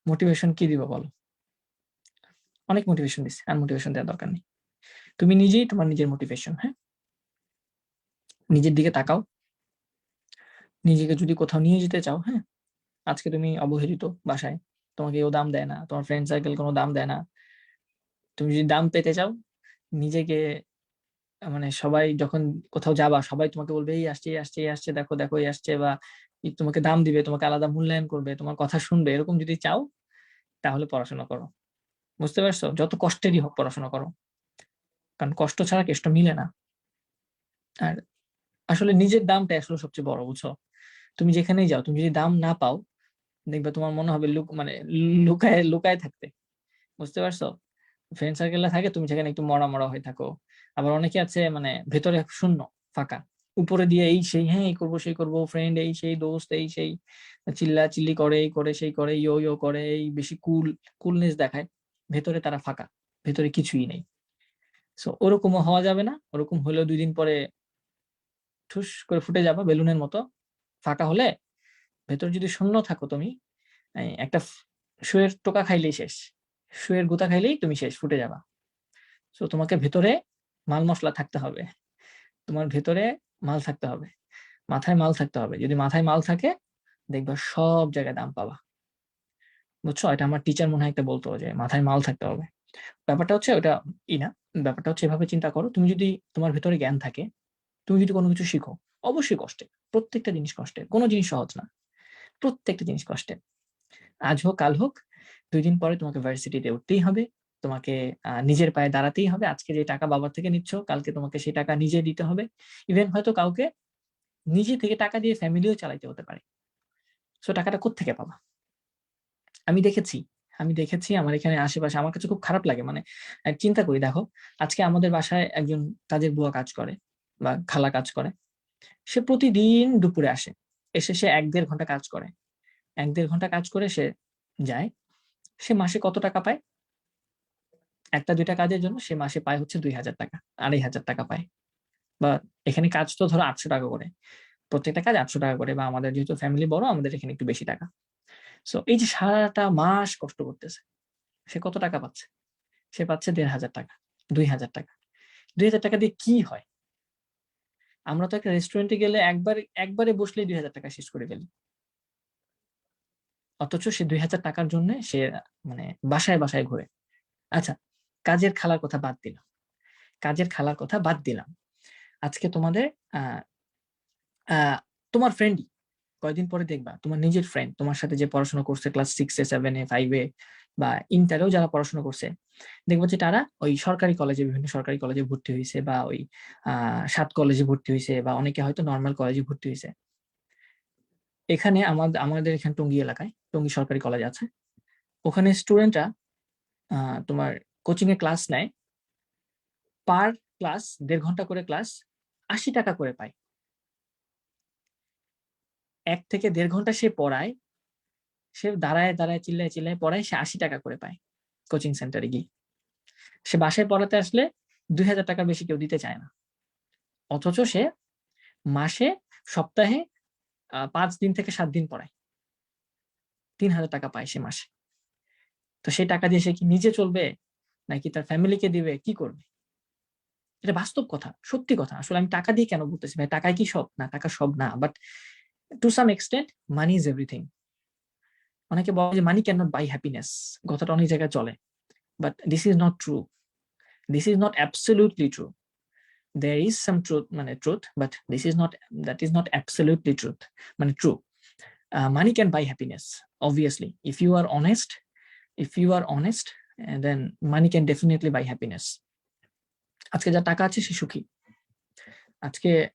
Speaker 2: মোটিভেশন কি দিব বলো? অনেক মোটিভেশন দিচ্ছে, আর মোটিভেশন দেওয়ার দরকার নেই। তুমি নিজেই তোমার নিজের মোটিভেশন। হ্যাঁ, নিজের দিকে তাকাও। নিজেকে যদি কোথাও নিয়ে যেতে চাও, হ্যাঁ, আজকে তুমি অবহেলিত বাসায়, তোমাকে কেউ দাম দেয় না, তোমার ফ্রেন্ড সার্কেল কোনো দাম দেয় না, তুমি যদি দাম পেতে চাও নিজেকে, মানে সবাই যখন কোথাও যাবা সবাই তোমাকে বলবে এই আসছে এই আসছে এই আসছে, দেখো দেখো এই আসছে, বা তোমাকে দাম দিবে, তোমাকে আলাদা মূল্যায়ন করবে, তোমার কথা শুনবে, এরকম যদি চাও তাহলে পড়াশোনা করো। বুঝতে পারছো? যত কষ্টেরই হোক পড়াশোনা করো, কারণ কষ্ট ছাড়া কেষ্ট মিলে না। আর আসলে নিজের দামটা আসলে সবচেয়ে বড়, বুঝছো? তুমি যেখানেই যাও, তুমি যদি দাম না পাও দেখবে তোমার মনে হবে মানে লুকায় লুকায় থাকতে। বুঝতে পারছো? ফ্রেন্ড সার্কেলে থাকে, তুমি সেখানে একটু মরা মরা হয়ে থাকো। আবার অনেকে আছে মানে ভেতরে শূন্য, ফাঁকা, উপরে দিয়ে এই সেই, হ্যাঁ এই করবো সেই করবো, ফ্রেন্ড এই সেই, দোস্ত এই সেই, চিল্লা চিল্লি করে, এই করে সেই করে, ইয়ো ইয়ো করে, এই বেশি কুলনেস দেখায়, ভেতরে তারা ফাঁকা, ভেতরে কিছুই নেই। সো ওরকমও হওয়া যাবে না, ওরকম হলেও 2 দিন পরে ঠুস করে ফুটে যাবা বেলুনের মতো। ফাঁকা হলে, ভেতর যদি শূন্য থাকো তুমি, একটা শুয়ের টোকা খাইলেই শেষ, শুয়ের গুতা খাইলেই তুমি শেষ, ফুটে যাবা। তো তোমাকে ভেতরে মাল মশলা থাকতে হবে, তোমার ভেতরে মাল থাকতে হবে, মাথায় মাল থাকতে হবে। যদি মাথায় মাল থাকে দেখবা সব জায়গায় দাম পাবা। বুঝছো? এটা আমার টিচার মনে হয় একটা বলতো যে মাথায় মাল থাকতে হবে। ব্যাপারটা হচ্ছে ওটা না, ব্যাপারটা হচ্ছে এভাবে চিন্তা করো, তুমি যদি তোমার ভেতরে জ্ঞান থাকে, তুমি যদি কোনো কিছু শিখো, অবশ্যই কষ্টে, প্রত্যেকটা জিনিস কষ্টে, কোনো জিনিস সহজ না, প্রত্যেকটা জিনিস কষ্টে। আজ হোক কাল হোক, 2 দিন পরে তোমাকে ভার্সিটিতে উঠতেই হবে, তোমাকে নিজের পায়ে দাঁড়াতেই হবে। আজকে যে টাকা বাবার থেকে নিচ্ছ, কালকে তোমাকে সেই টাকা নিজে দিতে হবে। ইভেন হয়তো কাউকে নিজে থেকে টাকা দিয়ে ফ্যামিলিও চালাইতে হতে পারে। সো টাকাটা কোত্থেকে পাবা? আমি দেখেছি, আমি দেখেছি আমার এখানে আশেপাশে, আমার কাছে খুব খারাপ লাগে। মানে চিন্তা করি, দেখো আজকে আমাদের বাসায় একজন কাজের বুয়া কাজ করে বা খালা কাজ করে, সে প্রতিদিন দুপুরে আসে, এসে সে 1-1.5 ঘন্টা কাজ করে, 1-1.5 ঘন্টা কাজ করে সে যায়। সে মাসে কত টাকা পায়? একটা দুইটা কাজের জন্য সে মাসে পায় হচ্ছে 2,000 টাকা, 2,500 টাকা পায়। বা এখানে কাজ তো ধরো 800 টাকা করে, প্রত্যেকটা কাজ 800 টাকা করে, বা আমাদের যেহেতু ফ্যামিলি বড় আমাদের এখানে একটু বেশি টাকা। সো এই যে সারাটা মাস কষ্ট করতেছে, সে কত টাকা পাচ্ছে? সে পাচ্ছে 1,500 টাকা, 2,000 টাকা। 2,000 টাকা দিয়ে কি হয়? আমরা তো একটা রেস্টুরেন্টে গেলে একবারে বসলেই 2,000 টাকা শেষ করে ফেলি, অথচ সে 2,000 টাকার জন্য সে মানে বাসায় বাসায় ঘুরে। আচ্ছা, কাজের খালার কথা বাদ দিলাম, কাজের খালার কথা বাদ দিলাম। আজকে তোমাদের আহ আহ তোমার ফ্রেন্ডই কয়েকদিন পরে দেখবা তোমার নিজের ফ্রেন্ড, তোমার সাথে যে পড়াশোনা করছে ক্লাস 6-এ 7-এ 5-এ বা ইন্টারেও যারা পড়াশোনা করছে, দেখবো যে তারা ওই সরকারি কলেজে, বিভিন্ন সরকারি কলেজে ভর্তি হয়েছে, বা ওই 7 কলেজে ভর্তি হয়েছে, বা অনেকে হয়তো নর্মাল কলেজে ভর্তি হয়েছে। এখানে আমাদের এখানে টঙ্গী এলাকায় টঙ্গী সরকারি কলেজ আছে, ওখানে স্টুডেন্টরা তোমার কোচিং এ ক্লাস নেয়, পার ক্লাস 1.5 ঘন্টা করে ক্লাস, 80 টাকা করে পায়। 1 থেকে 1.5 ঘন্টা সে পড়ায়, সে দাঁড়ায় দাঁড়ায় চিল্লায় চিল্লায় পড়ায়, সে 80 টাকা করে পায় কোচিং সেন্টারে গিয়ে। সে বাসায় পড়াতে আসলে 2,000 টাকার বেশি কেউ দিতে চায় না, অথচ সে মাসে, সপ্তাহে 5 দিন থেকে 7 দিন পড়ায়, 3,000 টাকা পায় সে মাসে। তো সেই টাকা দিয়ে সে কি নিজে চলবে নাকি তার ফ্যামিলিকে দিবে, কি করবে? এটা বাস্তব কথা, সত্যি কথা। আসলে আমি টাকা দিয়ে কেন বলতেছি ভাই, টাকায় কি সব না? টাকা সব না, but to some extent money is everything. অনেকে বলে যে money can not buy happiness, কথাটা অনেক জায়গায় চলে। But this is not true, this is not absolutely true. there is some truth মানে truth, but this is not, that is not absolutely truth মানে true. Money can buy happiness, obviously. If you are honest, and then money can definitely buy happiness. আজকে যা টাকা আছে সে সুখী। আজকে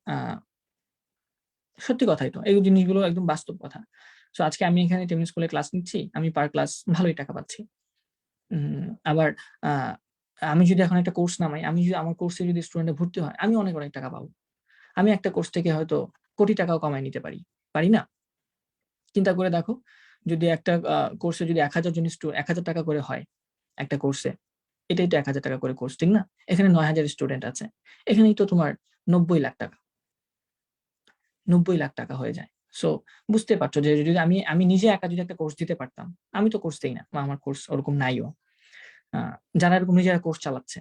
Speaker 2: সত্যি কথাই তো, এই জিনিসগুলো একদম বাস্তব কথা। সো আজকে আমি এখানে টেমনি স্কুলে ক্লাস নিচ্ছি, আমি পার ক্লাস ভালোই টাকা পাচ্ছি। আবার আমি যদি এখন একটা কোর্স নামাই, আমি যদি আমার কোর্সে যদি স্টুডেন্টে ভর্তি হয়, আমি অনেক টাকা পাবো। আমি একটা কোর্স থেকে হয়তো কোটি টাকাও কামাই নিতে পারি, পারি না? চিন্তা করে দেখো, যদি একটা কোর্সে যদি ১,০০০ জন ১,০০০ টাকা করে হয় একটা কোর্সে, এটাই তো ১,০০০ টাকা করে কোর্স, ঠিক না? এখানে ৯,০০০ স্টুডেন্ট আছে, এখানেই তো তোমার ৯০ লাখ টাকা, ৯০ লাখ টাকা হয়ে যায়। সো বুঝতে পারছো যে যদি আমি নিজে একা যদি একটা কোর্স দিতে পারতাম, আমি তো কোর্স দেই না বা আমার কোর্স ওরকম নাইও। যারা এরকম নিজেরা কোর্স চালাচ্ছে,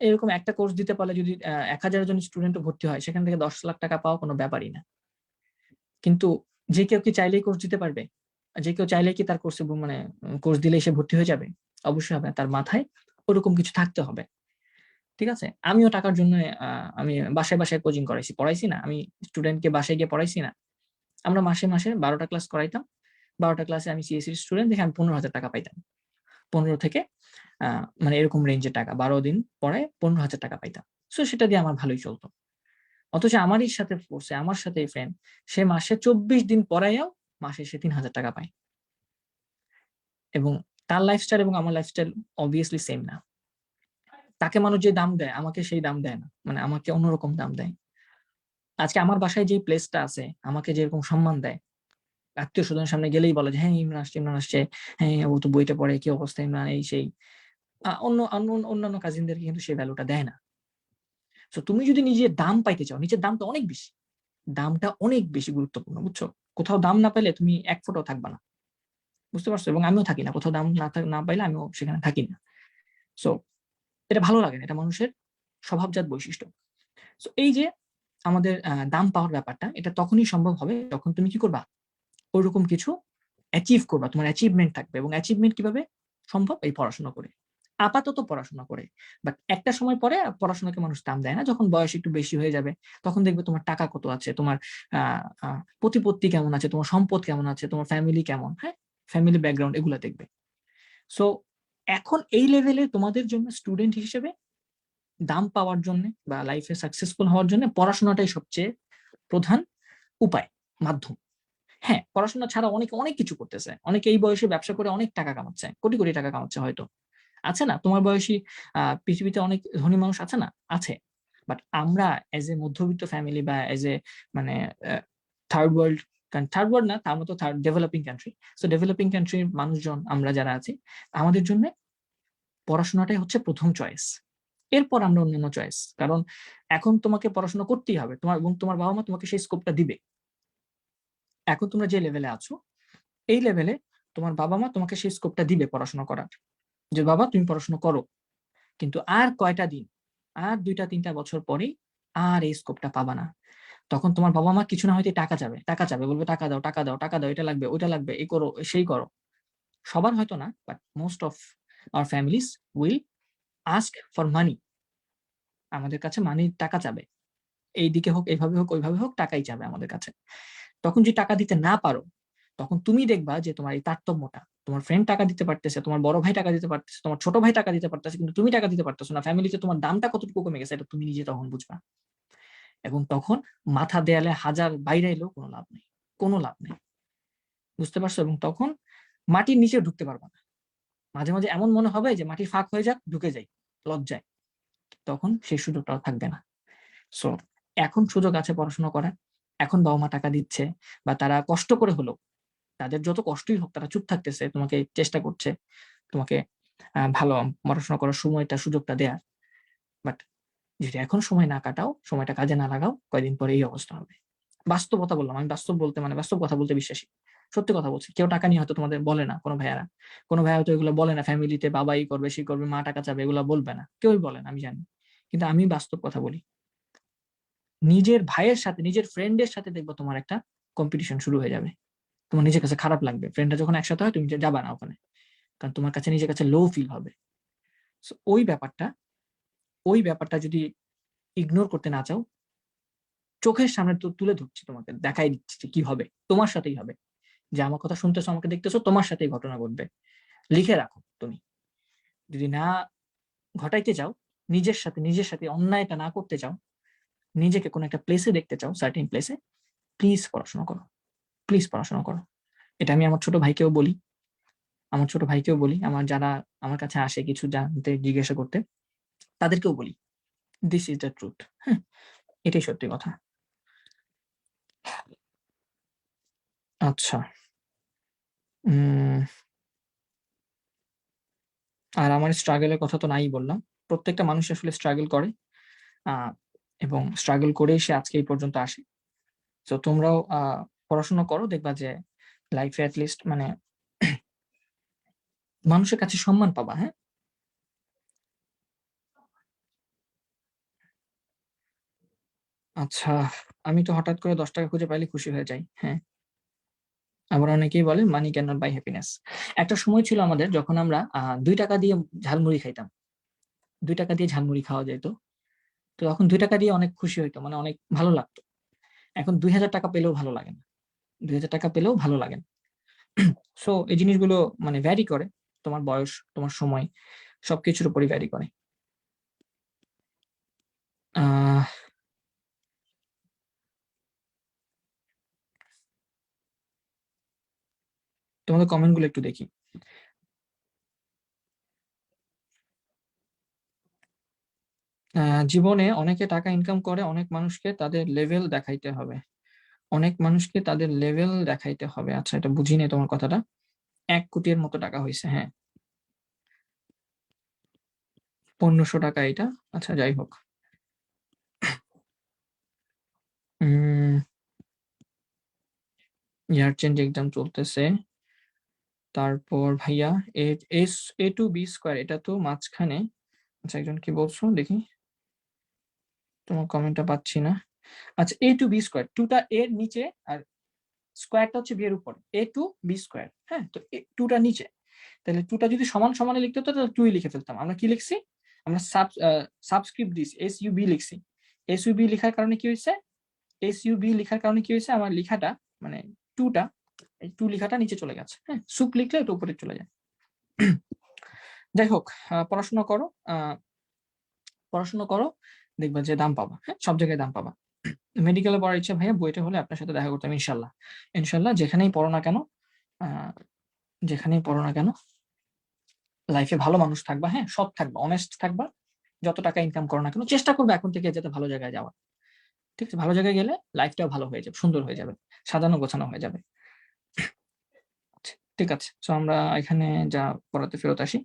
Speaker 2: এরকম একটা কোর্স দিতে পারলে যদি ১,০০০ জন স্টুডেন্টও ভর্তি হয়, সেখান থেকে ১০ লাখ টাকা পাওয়া কোনো ব্যাপারই না। কিন্তু যে কেউ কি চাইলেই কোর্স দিতে পারবে? যে কেউ চাইলেই কি তার কোর্সে মানে কোর্স দিলেই সে ভর্তি হয়ে যাবে? অবশ্যই হবে না। তার মাথায় ওরকম কিছু থাকতে হবে। ঠিক আছে? আমিও টাকার জন্য আমি বাসায় কোচিং করাইছি। পড়াইছি না? আমি স্টুডেন্টকে বাসায় গিয়ে পড়াইছি না? আমরা মাসে ১২ টা ক্লাস করাইতাম। ১২ টা ক্লাসে আমি সিএসসি স্টুডেন্ট দেখে আমি ১৫,০০০ টাকা পাইতাম। ১৫ থেকে মানে এরকম রেঞ্জের টাকা। ১২ দিন পড়ায় ১৫,০০০ টাকা পাইতাম। সো সেটা দিয়ে আমার ভালোই চলত। অথচ আমারই সাথে পড়ছে, আমার সাথেই ফ্রেন্ড, সে মাসে ২৪ দিন পড়াইয়াও মাসে সে ৩,০০০ টাকা পায়। এবং তার লাইফস্টাইল এবং আমার লাইফস্টাইল obviously সেম না। তাকে মানুষ যে দাম দেয়, আমাকে সেই দাম দেয় না। মানে আমাকে অন্যরকম দাম দেয়। আজকে আমার বাসায় যে প্লেসটা আছে, আমাকে যেরকম সম্মান দেয়, আত্মীয়-স্বজনের সামনে গেলেই বলে যে, "হ্যাঁ, ইমরান আসছে। হ্যাঁ, ও তো বইটা পড়ে। কি অবস্থা ইমরান?" এই সেই। অন্যান্য কাজিনদেরকে কিন্তু সেই ভ্যালুটা দেয় না। সো তুমি যদি নিজের দাম পাইতে চাও, নিজের দামটা অনেক বেশি। দামটা অনেক বেশি গুরুত্বপূর্ণ, বুঝছো? কোথাও দাম না পাইলে তুমি ১ ফুটও থাকবা না। বুঝতে পারছো? এবং আমিও থাকি না। কোথাও দাম না পাইলে আমিও সেখানে থাকি না। সো এটা ভালো লাগে না। এটা মানুষের স্বভাবজাত বৈশিষ্ট্য। সো এই যে আমাদের দাম পাওয়ার ব্যাপারটা, এটা তখনই সম্ভব হবে যখন তুমি কি করবা? ওইরকম কিছু অ্যাচিভ করবা। তোমার অ্যাচিভমেন্ট থাকবে। এবং অ্যাচিভমেন্ট কিভাবে সম্ভব? এই পড়াশোনা করে। আপাতত পড়াশোনা করে। বাট একটা সময় পরে পড়াশোনাকে মানুষ দাম দেয় না। যখন বয়স একটু বেশি হয়ে যাবে, তখন দেখবে তোমার টাকা কত আছে, তোমার আ আ প্রতিপত্তি কেমন আছে, তোমার সম্পদ কেমন আছে, তোমার ফ্যামিলি কেমন, হ্যাঁ? ফ্যামিলি ব্যাকগ্রাউন্ড এগুলা দেখবে। সো এখন এই লেভেলে তোমাদের জন্য স্টুডেন্ট হিসেবে দাম পাওয়ার জন্যে বা লাইফে সাকসেসফুল হওয়ার জন্য পড়াশোনাটাই সবচেয়ে প্রধান উপায়, মাধ্যম। হ্যাঁ, পড়াশোনা ছাড়া অনেকে অনেক কিছু করতেছে। অনেকে এই বয়সে ব্যবসা করে অনেক টাকা কামাচ্ছে। কোটি টাকা কামাচ্ছে হয়তো। আছে না? তোমার বয়সী পৃথিবীতে অনেক ধনী মানুষ আছে না? আছে। বাট আমরা এজ এ মধ্যবিত্ত ফ্যামিলি বা এজ এ মানে আ থার্ড ওয়ার্ল্ড না, তার মতো ডেভেলপিং কান্ট্রি। সো ডেভেলপিং কান্ট্রির মানুষজন আমরা যারা আছি, আমাদের জন্যে পড়াশোনাটাই হচ্ছে ১ম চয়েস। এরপর আমরা অন্যান্য চয়েস। কারণ এখন তোমাকে পড়াশোনা করতেই হবে। তোমার বাবা-মা তোমাকে সেই স্কোপটা দিবে। এখন তোমরা যে লেভেলে আছো, এই লেভেলে তোমার বাবা-মা তোমাকে সেই স্কোপটা দিবে পড়াশোনা করার। যে, "বাবা তুমি পড়াশোনা করো।" কিন্তু আর কয়টা দিন, আর ২ টা ৩ টা বছর পরেই আর এই স্কোপটা পাবা না। তখন তোমার বাবা-মা কিছু না হইতেই টাকা চাবে। বলবে, "টাকা দাও, এটা লাগবে, ওইটা লাগবে, এই করো, সেই করো।" সবার হয়তো না, but most of our families will ask for money. আমাদের কাছে টাকা চাবে। এইদিকে হোক, এভাবে হোক, ওইভাবে হোক, টাকাই চাবে আমাদের কাছে। তখন যদি টাকা দিতে না পারো, তখন তুমি দেখবা যে তোমার এই তারতম্যটা, তোমার ফ্রেন্ড টাকা দিতে পারতেছে, তোমার বড় ভাই টাকা দিতে পারতেছে, তোমার ছোট ভাই টাকা দিতে পারতেছে, কিন্তু তুমি টাকা দিতে পারতেছো না। ফ্যামিলিতে তোমার দামটা কতটুকু কমে গেছে, এটা তুমি নিজে তখন বুঝবা। এবং তখন মাথা দেয়ালে হাজার বাইরাইলেও কোনো লাভ নেই। কোনো লাভ নেই। বুঝতে পারছো? এবং তখন মাটির নিচেও ঢুকতে পারবা না। মাঝে এমন মনে হবে যে মাটি ফাঁক হয়ে যাক, ঢুকে যাই লজ্জায়। তখন সেই সুযোগটা আর থাকবে না। সো এখন সুযোগ আছে পড়াশোনা করার। এখন বাবা-মা টাকা দিচ্ছে বা তারা কষ্ট করে হলেও, তাদের যত কষ্টই হোক তারা চুপ থাকতেছে, তোমাকে চেষ্টা করছে, তোমাকে ভালো পড়াশোনা করার সুযোগটা দেয়ার। বাট যদি এখন সময় না কাটাও, সময়টা কাজে না লাগাও, কয়দিন পরে এই অবস্থা হবে। বাস্তবতা বললাম। আমি বাস্তব বলতে মানে বাস্তব কথা বলতে বিশ্বাসী। সত্যি কথা বলছি। কেউ টাকা নিয়ে হয়তো তোমাদের বলে না, কোন ভাইয়ারা। কোন ভাইয়া হয়তো এগুলো বলে না, ফ্যামিলিতে বাবা এই করবে, সেই করবে, মা টাকা চাবে, এগুলা বলবে না। কেউই বলে না, আমি জানি। কিন্তু আমি বাস্তব কথা বলি। নিজের ভাইয়ের সাথে, নিজের ফ্রেন্ডের সাথে দেখবা তোমার একটা কম্পিটিশন শুরু হয়ে যাবে। তোমার নিজের কাছে খারাপ লাগবে। ফ্রেন্ডরা যখন একসাথে হয় তুমি যাবা না ওখানে। কারণ তোমার কাছে নিজের কাছে লো ফিল হবে। ওই ব্যাপারটা যদি ইগনোর করতে না চাও, চোখের সামনে তুলে ধরছি, তোমাকে দেখাই দিচ্ছি যে কি হবে, তোমার সাথেই হবে। যে আমার কথা শুনতেছো, আমাকে দেখতেছো, তোমার সাথেই ঘটনা ঘটবে। লিখে রাখো। তুমি যদি না ঘটাইতে চাও, নিজের সাথে অন্যায়টা না করতে চাও, নিজেকে কোনো একটা প্লেসে দেখতে চাও, সার্টেন প্লেসে, প্লিজ পড়াশোনা করো, প্লিজ পড়াশোনা করো। এটা আমি আমার ছোট ভাইকেও বলি, আমার যারা আমার কাছে আসে কিছু জানতে, জিজ্ঞাসা করতে, তাদেরকেও বলি, দিস ইজ দ্য ট্রুথ। হ্যাঁ, এটাই সত্যি কথা। আচ্ছা, আর আমার স্ট্রাগলের কথা তো নাই বললাম। প্রত্যেকটা মানুষ আসলে স্ট্রাগল করে, এবং স্ট্রাগল করেই সে আজকে এই পর্যন্ত আসে। তো তোমরাও পড়াশোনা করো, দেখবা যে লাইফে অ্যাটলিস্ট মানে মানুষের কাছে সম্মান পাবা। হ্যাঁ, আচ্ছা, আমি তো হঠাৎ করে 10 টাকা খুঁজে পাইলে খুশি হয়ে যাই। হ্যাঁ, আবার অনেকেই বলে মানি ক্যান নট বাই হ্যাপিনেস। একটা সময় ছিল আমাদের যখন আমরা 2 টাকা দিয়ে ঝালমুড়ি খাইতাম, 2 টাকা দিয়ে ঝালমুড়ি খাওয়া যেত। তো তখন 2 টাকা দিয়ে অনেক খুশি হইতো, মানে অনেক ভালো লাগতো। এখন 2000 টাকা পেলেও ভালো লাগে না, 2000 টাকা পেলেও ভালো লাগে না। সো এই জিনিসগুলো মানে ভ্যারি করে, তোমার বয়স, তোমার সময়, সবকিছুর উপরই ভ্যারি করে। আহ তোমাদের কমেন্ট গুলো একটু দেখি। জীবনে অনেকে টাকা ইনকাম করে, অনেক মানুষকে তাদের লেভেল দেখাইতে হবে। আচ্ছা, এটা বুঝিনি তোমার কথাটা। 1 কোটির মতো টাকা হয়েছে, হ্যাঁ। 1500 টাকা এটা। আচ্ছা, যাই হোক। ইয়ার চেঞ্জ এক্সাম চলতেছে। তারপর ভাইয়া, এস A to B² এটা তো মাঝখানে। আচ্ছা, একজন কি বলছো দেখি, তোমার কমেন্টটা পাচ্ছি না। আচ্ছা, A to B², টুটা এর নিচে আর স্কোয়ারটা হচ্ছে বি এর উপরে, A to B²। হ্যাঁ, তো টুটা নিচে, তাহলে টুটা যদি সমান সমানে লিখতে হতো তাহলে টুই লিখে ফেলতাম। আমরা কি লিখছি, আমরা সাবস্ক্রিপ্ট দিছি, SUB লিখছি। SUB লেখার কারণে কি হয়েছে, আমার লেখাটা মানে টুটা, এই টু লেখাটা নিচে চলে গেছে। হ্যাঁ, সুপ লিখলে এটা উপরে চলে যায়। যাই হোক, পড়াশোনা করো, দেখবা যে দাম পাবা। হ্যাঁ, সব জায়গায় দাম পাবা। মেডিকেলে পড়ার ইচ্ছা ভাইয়া, বুয়েটে হলে আপনার সাথে দেখা করতাম ইনশাল্লাহ। ইনশাল্লাহ, যেখানেই পড়ো না কেন, আহ, যেখানেই পড়ো না কেন, লাইফে ভালো মানুষ থাকবা। হ্যাঁ, সৎ থাকবা, অনেস্ট থাকবা। যত টাকা ইনকাম করো না কেন, চেষ্টা করবে এখন থেকে যাতে ভালো জায়গায় যাওয়া। ঠিক আছে, ভালো জায়গায় গেলে লাইফটাও ভালো হয়ে যাবে, সুন্দর হয়ে যাবে, সাজানো গোছানো হয়ে যাবে। আচ্ছা, ঠিক আছে, তো আমরা এখানে যা পড়াতে ফেরত আসি।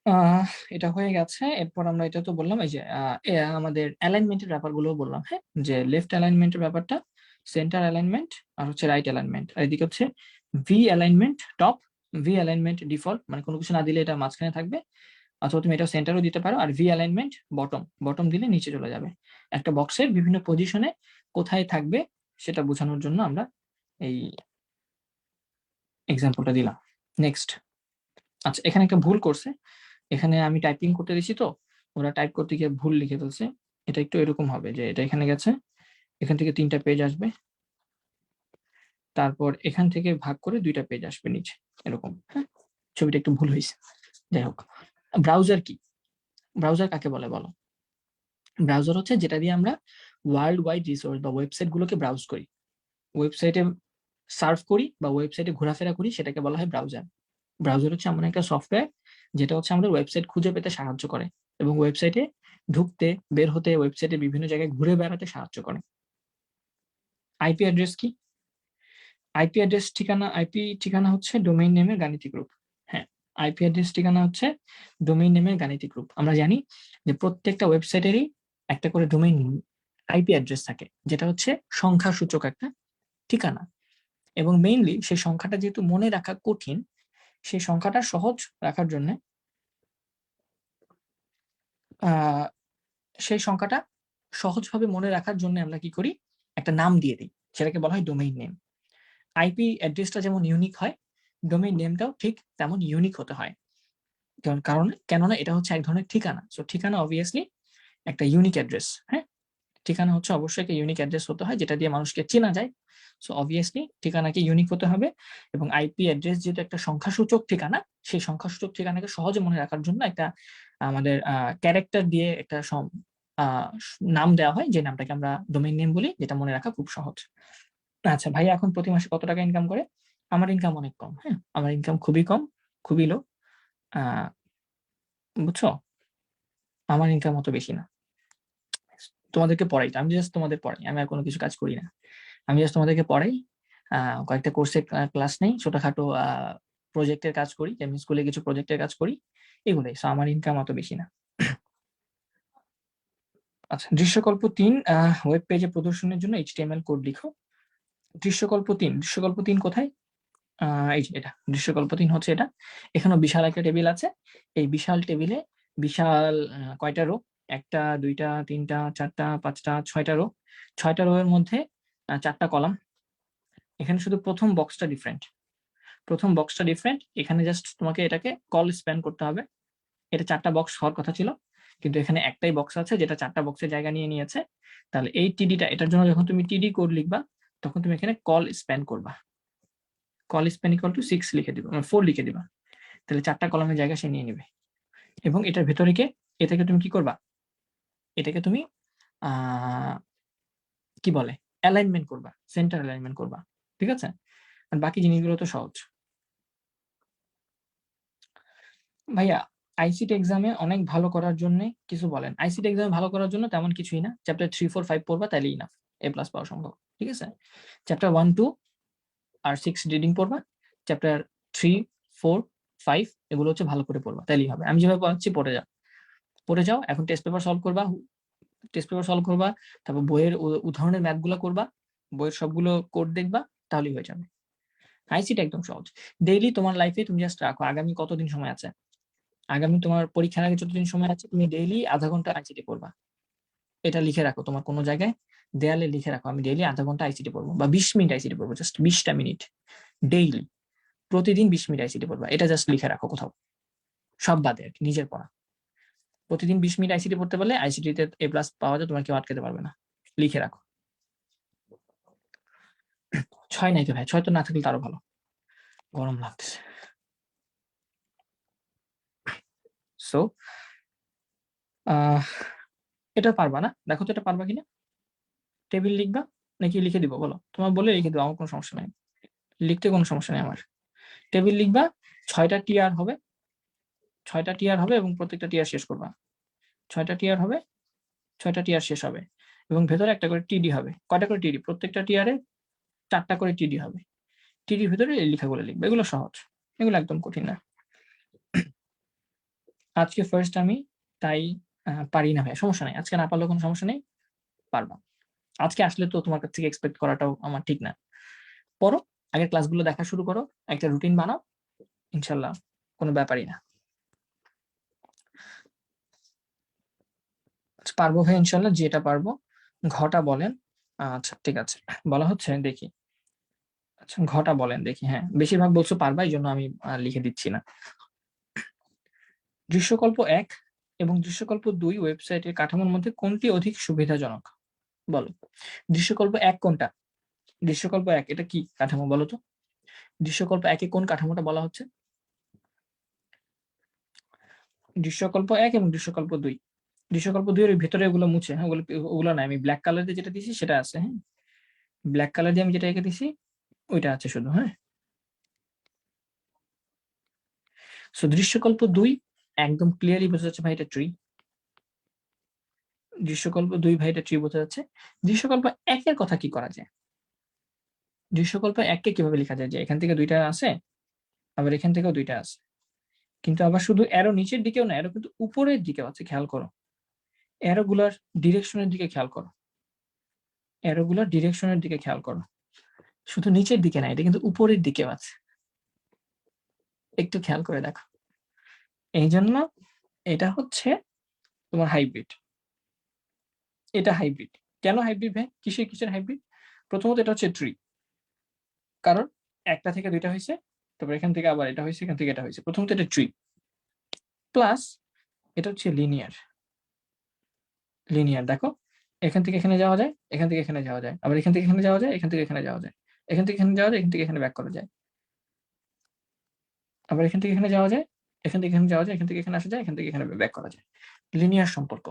Speaker 2: আহ এটা হয়ে গেছে। এরপর আমরা এটা তো বললাম, এই যে আমাদের অ্যালাইনমেন্টের ব্যাপারগুলো বললাম। হ্যাঁ, যে লেফট অ্যালাইনমেন্টের ব্যাপারটা, সেন্টার অ্যালাইনমেন্ট, আর হচ্ছে রাইট অ্যালাইনমেন্ট, আর এদিকে হচ্ছে V alignment top, V alignment default, মানে কোনো কিছু না দিলে এটা মাঝখানে থাকবে, অথবা তুমি এটা সেন্টারও দিতে পারো। আর ভি অ্যালাইনমেন্ট বটম, বটম দিলে নিচে চলে যাবে। একটা বক্সের বিভিন্ন পজিশনে কোথায় থাকবে সেটা বোঝানোর জন্য আমরা এই এক্সাম্পলটা দিলাম। নেক্সট। আচ্ছা, এখানে একটা ভুল করছে, এখানে আমি টাইপিং করতে দিছি, তো ওরা টাইপ করতে গিয়ে ভুল লিখে ফেলছে। এটা একটু এরকম হবে যে এটা এখানে গেছে, এখান থেকে 3টা পেজ আসবে, তারপর এখান থেকে ভাগ করে 2টা পেজ আসবে নিচে, এরকম। হ্যাঁ, ছবিটা একটু ভুল হয়েছে। যাই হোক, ব্রাউজার কি, ব্রাউজার কাকে বলে বলো? ব্রাউজার হচ্ছে যেটা দিয়ে আমরা ওয়ার্ল্ড ওয়াইড রিসোর্স বা ওয়েবসাইট গুলোকে ব্রাউজ করি, ওয়েবসাইটে সার্ফ করি বা ওয়েবসাইটে ঘোরাফেরা করি, সেটাকে বলা হয় ব্রাউজার। ব্রাউজার হচ্ছে এমন একটা সফটওয়্যার যেটা হচ্ছে আমাদের ওয়েবসাইট খুঁজে পেতে সাহায্য করে, এবং ওয়েবসাইটে ঢুকতে, বের হতে, ওয়েবসাইটে বিভিন্ন জায়গায় ঘুরে বেড়াতে সাহায্য করে। আইপি অ্যাড্রেস কি? আইপি ঠিকানা হচ্ছে ডোমেইন নেমের গাণিতিক রূপ। হ্যাঁ, আইপি অ্যাড্রেস ঠিকানা হচ্ছে ডোমেইন নেমের গাণিতিক রূপ। আমরা জানি যে প্রত্যেকটা ওয়েবসাইটেরই একটা করে ডোমেইন আইপি অ্যাড্রেস থাকে, যেটা হচ্ছে সংখ্যা সূচক একটা ঠিকানা। এবং মেইনলি সেই সংখ্যাটা যেহেতু মনে রাখা কঠিন, সেই সংখ্যাটা সহজ রাখার জন্য সেই সংখ্যাটা সহজভাবে মনে রাখার জন্য আমরা কি করি, একটা নাম দিয়ে দিই, সেটাকে বলা হয় ডোমেইন নেম। আইপি অ্যাড্রেসটা যেমন ইউনিক হয়, ডোমেইন নেমটাও ঠিক তেমন ইউনিক হতে হয়। কেননা এটা হচ্ছে এক ধরনের ঠিকানা। সো ঠিকানা অবভিয়াসলি একটা ইউনিক অ্যাড্রেস। হ্যাঁ, ঠিকানা হচ্ছে অবশ্যই একটা ইউনিক অ্যাড্রেস হতে হয়, যেটা দিয়ে মানুষকে চেনা যায়। সো অবভিয়াসলি ঠিকানাকে ইউনিক হতে হবে, এবং আইপি অ্যাড্রেস যেহেতু একটা সংখ্যাসূচক ঠিকানা, সেই সংখ্যাসূচক ঠিকানাকে সহজে মনে রাখার জন্য একটা আমাদের ক্যারেক্টার দিয়ে একটা নাম দেওয়া হয়, যে নামটাকে আমরা ডোমেইন নেম বলি, যেটা মনে রাখা খুব সহজ। আচ্ছা, ভাইয়া এখন প্রতি মাসে কত টাকা ইনকাম করে? আমার ইনকাম অনেক কম। হ্যাঁ, আমার ইনকাম খুবই কম, খুবই লো। বুঝছো? আমার ইনকাম অত বেশি না। তোমাদেরকে পড়াই, আমি জাস্ট তোমাদের পড়াই, আমি আর কোনো কিছু কাজ করি না। আমি জাস্ট তোমাদেরকে পড়াই, কয়েকটা কোর্সে ক্লাস নেই, ছোটখাটো প্রজেক্টের কাজ করি, আমি স্কুলে কিছু প্রজেক্টের কাজ করি, এগুলোই। সো আমার ইনকাম অত বেশি না। আচ্ছা, দৃশ্যকল্প ৩ ওয়েব পেজে প্রদর্শনের জন্য HTML কোড লিখো। দৃশ্যকল্প ৩ কোথায়? এই যে এটা দৃশ্যকল্প ৩ হচ্ছে এটা। এখানেও বিশাল একটা টেবিল আছে। এই বিশাল টেবিলে বিশাল কয়টা রো? ১ টা, ২ টা, ৩ টা, ৪ টা, ৫ টা, ৬ টা রো। ৬ টা রো এর মধ্যে ৪ টা কলাম। এখানে শুধু প্রথম বক্সটা ডিফারেন্ট। এখানে জাস্ট তোমাকে এটাকে কল স্প্যান করতে হবে। এটা ৪ টা বক্স হওয়ার কথা ছিল, কিন্তু এখানে একটাই বক্স আছে যেটা ৪ টা বক্সের জায়গা নিয়ে নিয়েছে। তাহলে এই টিডিটা, এটার জন্য যখন তুমি টিডি কোড লিখবা, তখন তুমি এখানে কল স্প্যান করবা। কল স্প্যান ইকুয়াল টু 6 লিখে দিবা, 4 লিখে দিবা। তাহলে ৪ টা কলামের জায়গা সে নিয়ে নেবে। এবং এটার ভেতরে এটাকে তুমি কি করবা? এটাকে তুমি কি বলে, অ্যালাইনমেন্ট করবা, সেন্টার অ্যালাইনমেন্ট করবা। ঠিক আছে? আর বাকি জিনিসগুলো তো সহজ। ভাইয়া, আইসিটি এক্সামে অনেক ভালো করার জন্য কিছু বলেন। আইসিটি এক্সামে ভালো করার জন্য তেমন কিছুই না, চ্যাপ্টার 3, 4, 5 পড়বা, তাইলেই ইনাফ, A+ পাওয়া সম্ভব। ঠিক আছে? চ্যাপ্টার 1, 2 আর 6 রিডিং পড়বা, চ্যাপ্টার 3, 4, 5 এগুলো হচ্ছে ভালো করে পড়বা, তাইলেই হবে। আমি যেভাবে পড়াচ্ছি পড়ে যাও। এখন টেস্ট পেপার সলভ করবা, তারপর বইয়ের উদাহরণের ম্যাথগুলো করবা, বইয়ের সবগুলো কোড দেখবা, তাহলেই হয়ে যাবে। আইসিটি একদম সহজ। ডেইলি তোমার লাইফে তুমি জাস্ট রাখো আগামী কতদিন সময় আছে, আগামী তোমার পরীক্ষার আগে যতদিন সময় আছে, তুমি ডেইলি আধা ঘন্টা আইসিটি পড়বা। এটা লিখে রাখো তোমার কোনো জায়গায়, দেয়ালে লিখে রাখো, আমি ডেইলি আধা ঘন্টা আইসিটি পড়বো, বা 20 মিনিট আইসিটি পড়বো, জাস্ট 20টা মিনিট ডেইলি, প্রতিদিন 20 মিনিট আইসিটি পড়বা। এটা জাস্ট লিখে রাখো কোথাও, সব বাদে আর কি, নিজের পড়া। প্রতিদিন 20 মিনিট আইসিটি পড়তে পারলে আইসিটিতে A+ পাওয়া যায়, তোমার কেউ আটকাতে পারবে না। লিখে রাখো। 6 নাই তো ভাই, 6 তো না থাকলে তারও ভালো। গরম লাগতেছে। সো এটা পারবা না? দেখো তো এটা পারবা কিনা। টেবিল লিখবা নাকি লিখে দিব বলো? তোমার বলে লিখে দেবো, আমার কোনো সমস্যা নাই, লিখতে কোনো সমস্যা নেই আমার। টেবিল লিখবা, 6টা টিআর হবে, 6টা টিআর হবে, এবং প্রত্যেকটা টিআর শেষ করবা। 6টা টিআর হবে, 6টা টিআর শেষ হবে, এবং ভেতরে একটা করে টিডি হবে। কয়টা করে টিডি? প্রত্যেকটা টিআরে 4টা করে টিডি হবে। টিডির ভেতরে এই লেখাগুলো লিখবে। এগুলো সহজ, এগুলো একদম কঠিন না। আজকে ফার্স্ট আমি, তাই পারি না ভাই, সমস্যা নাই। আজকে না পারলেও কোনো সমস্যা নেই, পারবা। আজকে আসলে তো তোমার কাছ থেকে এক্সপেক্ট করাটাও আমার ঠিক না। পড়ো, আগের ক্লাসগুলো দেখা শুরু করো, একটা রুটিন বানাও, ইনশাল্লাহ কোনো ব্যাপারই না। পারবো ভাই ইনশাল্লাহ, যেটা পারবো। ঘটা বলেন। আচ্ছা ঠিক আছে, বলা হচ্ছে দেখি। আচ্ছা, ঘটা বলেন দেখি। হ্যাঁ, বেশিরভাগ বলছো পারবা, এই জন্য আমি লিখে দিচ্ছি না। দৃশ্যকল্প 1 এবং দৃশ্যকল্প 2 ওয়েবসাইটের কাঠামোর মধ্যে কোনটি অধিক সুবিধাজনক? বলো। দৃশ্যকল্প 1 কোনটা? দৃশ্যকল্প 1 এটা কি কাঠামো বলো তো? দৃশ্যকল্প 1 এ কোন কাঠামোটা বলা হচ্ছে? দৃশ্যকল্প 1 এবং দৃশ্যকল্প 2। দৃশ্যকল্প 2 এর ভেতরে ওগুলো মুছে, হ্যাঁ, ওগুলো নাই, আমি ব্ল্যাক কালার দিয়ে যেটা দিছি সেটা আছে। হ্যাঁ, ব্ল্যাক কালার দিয়ে আমি যেটা এঁকে দিছি ওইটা আছে শুধু। হ্যাঁ, সো দৃশ্যকল্প 2 একদম ক্লিয়ারলি বোঝা যাচ্ছে ভাই এটা ট্রি। দৃশ্যকল্প 2 ভাই এটা ট্রি বোঝা যাচ্ছে। দৃশ্যকল্প 1 এর কথা কি করা যায়? দৃশ্যকল্প 1 কে কিভাবে লেখা যায়? যে এখান থেকে 2টা আছে, আবার এখান থেকেও 2টা আছে, কিন্তু আবার শুধু অ্যারো নিচের দিকেও না, অ্যারো কিন্তু উপরের দিকেও আছে। খেয়াল করো, অ্যারো গুলার ডিরেকশনের দিকে খেয়াল করো, অ্যারো গুলার ডিরেকশনের দিকে খেয়াল করো, শুধু নিচের দিকে না, এটা কিন্তু উপরের দিকেও আছে। একটু খেয়াল করে দেখো। এই জন্য এটা হচ্ছে তোমার হাইব্রিড, এটা হাইব্রিড। কেন হাইব্রিড ভাই? কিসের হাইব্রিড? প্রথমত এটা হচ্ছে ট্রি, কারণ একটা থেকে দুইটা হয়েছে, তারপর এখান থেকে আবার এটা হয়েছে, এখান থেকে এটা হয়েছে। প্রথমত এটা ট্রি, প্লাস এটা হচ্ছে লিনিয়ার। দেখো, এখান থেকে এখানে যাওয়া যায়, এখান থেকে এখানে যাওয়া যায়, আবার এখান থেকে এখানে যাওয়া যায়, এখান থেকে এখানে যাওয়া যায়, এখান থেকে এখানে যাওয়া যায়, এখান থেকে এখানে ব্যাক করা যায়, আবার এখান থেকে এখানে যাওয়া যায়, এখান থেকে এখানে যাওয়া যায়, এখান থেকে এখানে আসা যায়, এখান থেকে এখানে ব্যাক করা যায়। লিনিয়ার সম্পর্ক।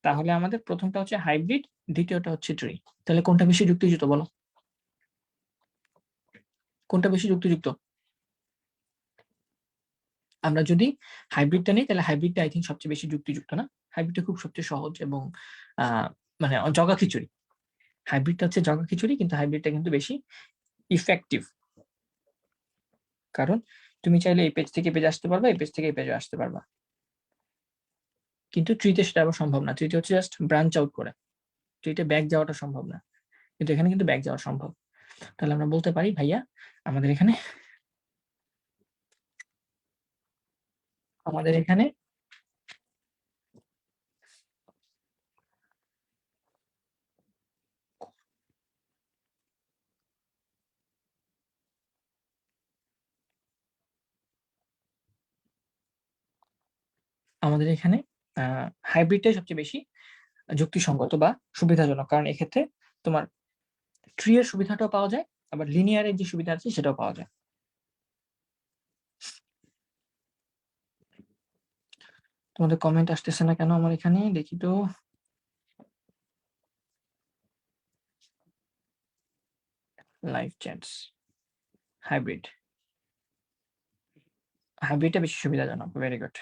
Speaker 2: তাহলে আমাদের প্রথমটা হচ্ছে হাইব্রিড, দ্বিতীয়টা হচ্ছে ট্রি। তাহলে কোনটা বেশি যুক্তিযুক্ত বলো? কোনটা বেশি যুক্তিযুক্ত? আমরা যদি হাইব্রিডটা নিই তাহলে হাইব্রিডটা আই থিঙ্ক সবচেয়ে বেশি যুক্তিযুক্ত না? হাইব্রিডটা খুব সবচেয়ে সহজ এবং মানে জগা খিচুড়ি। হাইব্রিডটা হচ্ছে জগা খিচুড়ি, কিন্তু হাইব্রিডটা কিন্তু বেশি ইফেক্টিভ। কারণ তুমি চাইলে এই পেজ থেকে পেজে আসতে পারবা, এই পেজ থেকে এই পেজে আসতে পারবা, কিন্তু ট্রিতে সেটা আবার সম্ভব না। ট্রিতে হচ্ছে জাস্ট ব্রাঞ্চ আউট করে, ট্রিতে ব্যাক যাওয়াটা সম্ভব না, কিন্তু এখানে কিন্তু ব্যাক যাওয়া সম্ভব। তাহলে আমরা বলতে পারি ভাইয়া আমাদের এখানে হাইব্রিডটাই সবচেয়ে বেশি যুক্তিসঙ্গত বা সুবিধাজনক, কারণ এক্ষেত্রে তোমার ট্রি এর সুবিধাটাও পাওয়া যায়, আবার লিনিয়ারের যে সুবিধা আছে সেটাও পাওয়া যায়। তোমাদের কমেন্ট আসতেছে না কেন আমার এখানে? দেখি তো। লাইভ চ্যাটস, হাইব্রিডটা বেশি সুবিধাজনক। Very good.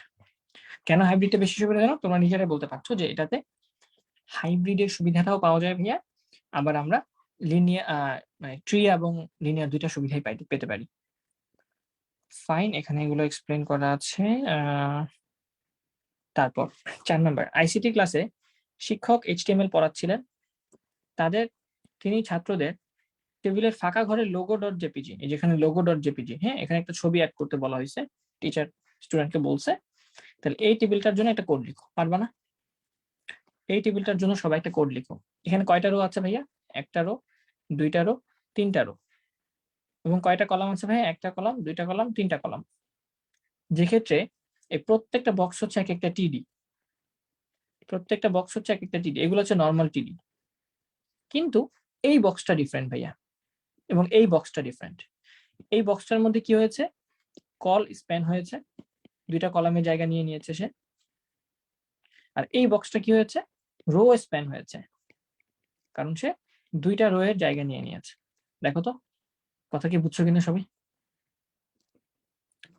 Speaker 2: কেন হাইব্রিডটা বেশি সুবিধাজনক তোমরা নিজেরাই বলতে পারছো, যে এটাতে হাইব্রিডের সুবিধাটাও পাওয়া যায় ভাইয়া, আবার আমরা লিনিয়ার মানে ট্রি এবং লিনিয়ার দুইটা সুবিধাই পেতে পারি। ফাইন, এখানে এগুলো এক্সপ্লেন করা আছে। তারপর 4 নাম্বার, আইসিটি ক্লাসে শিক্ষক এইচটিএমএল পড়াচ্ছিলেন। তিনি ছাত্রদের টেবিলের ফাঁকা ঘরে লোগো ডট জেপিজি, এই যেখানে লোগো ডট জেপিজি, হ্যাঁ, এখানে একটা ছবি অ্যাড করতে বলা হয়েছে। টিচার স্টুডেন্টকে বলছে, তাহলে এই টেবিলটার জন্য একটা কোড লিখো। পারবা না? এই টেবিলটার জন্য সবাই একটা কোড লিখো। এখানে কয়টা রো আছে ভাইয়া? একটা রো, দুইটা রো, তিনটা রো। এবং কয়টা কলাম আছে ভাইয়া? একটা কলাম, দুইটা কলাম, তিনটা কলাম। যে ক্ষেত্রে এই প্রত্যেকটা বক্স হচ্ছে এক একটা টিডি, প্রত্যেকটা বক্স হচ্ছে এক একটা টিডি। এগুলো হচ্ছে নর্মাল টিডি, কিন্তু এই বক্সটা ডিফারেন্ট ভাইয়া, এবং এই বক্সটা ডিফারেন্ট। এই বক্সটার মধ্যে কি হয়েছে? কল স্প্যান হয়েছে, দুইটা কলামের জায়গা নিয়ে নিয়েছে সে। আর এই বক্সটা কি হয়েছে? রো স্প্যান হয়েছে, কারণ সে দুইটা রো এর জায়গা নিয়ে নিয়েছে। দেখো তো কথা কি বুঝছো কিনা সবাই?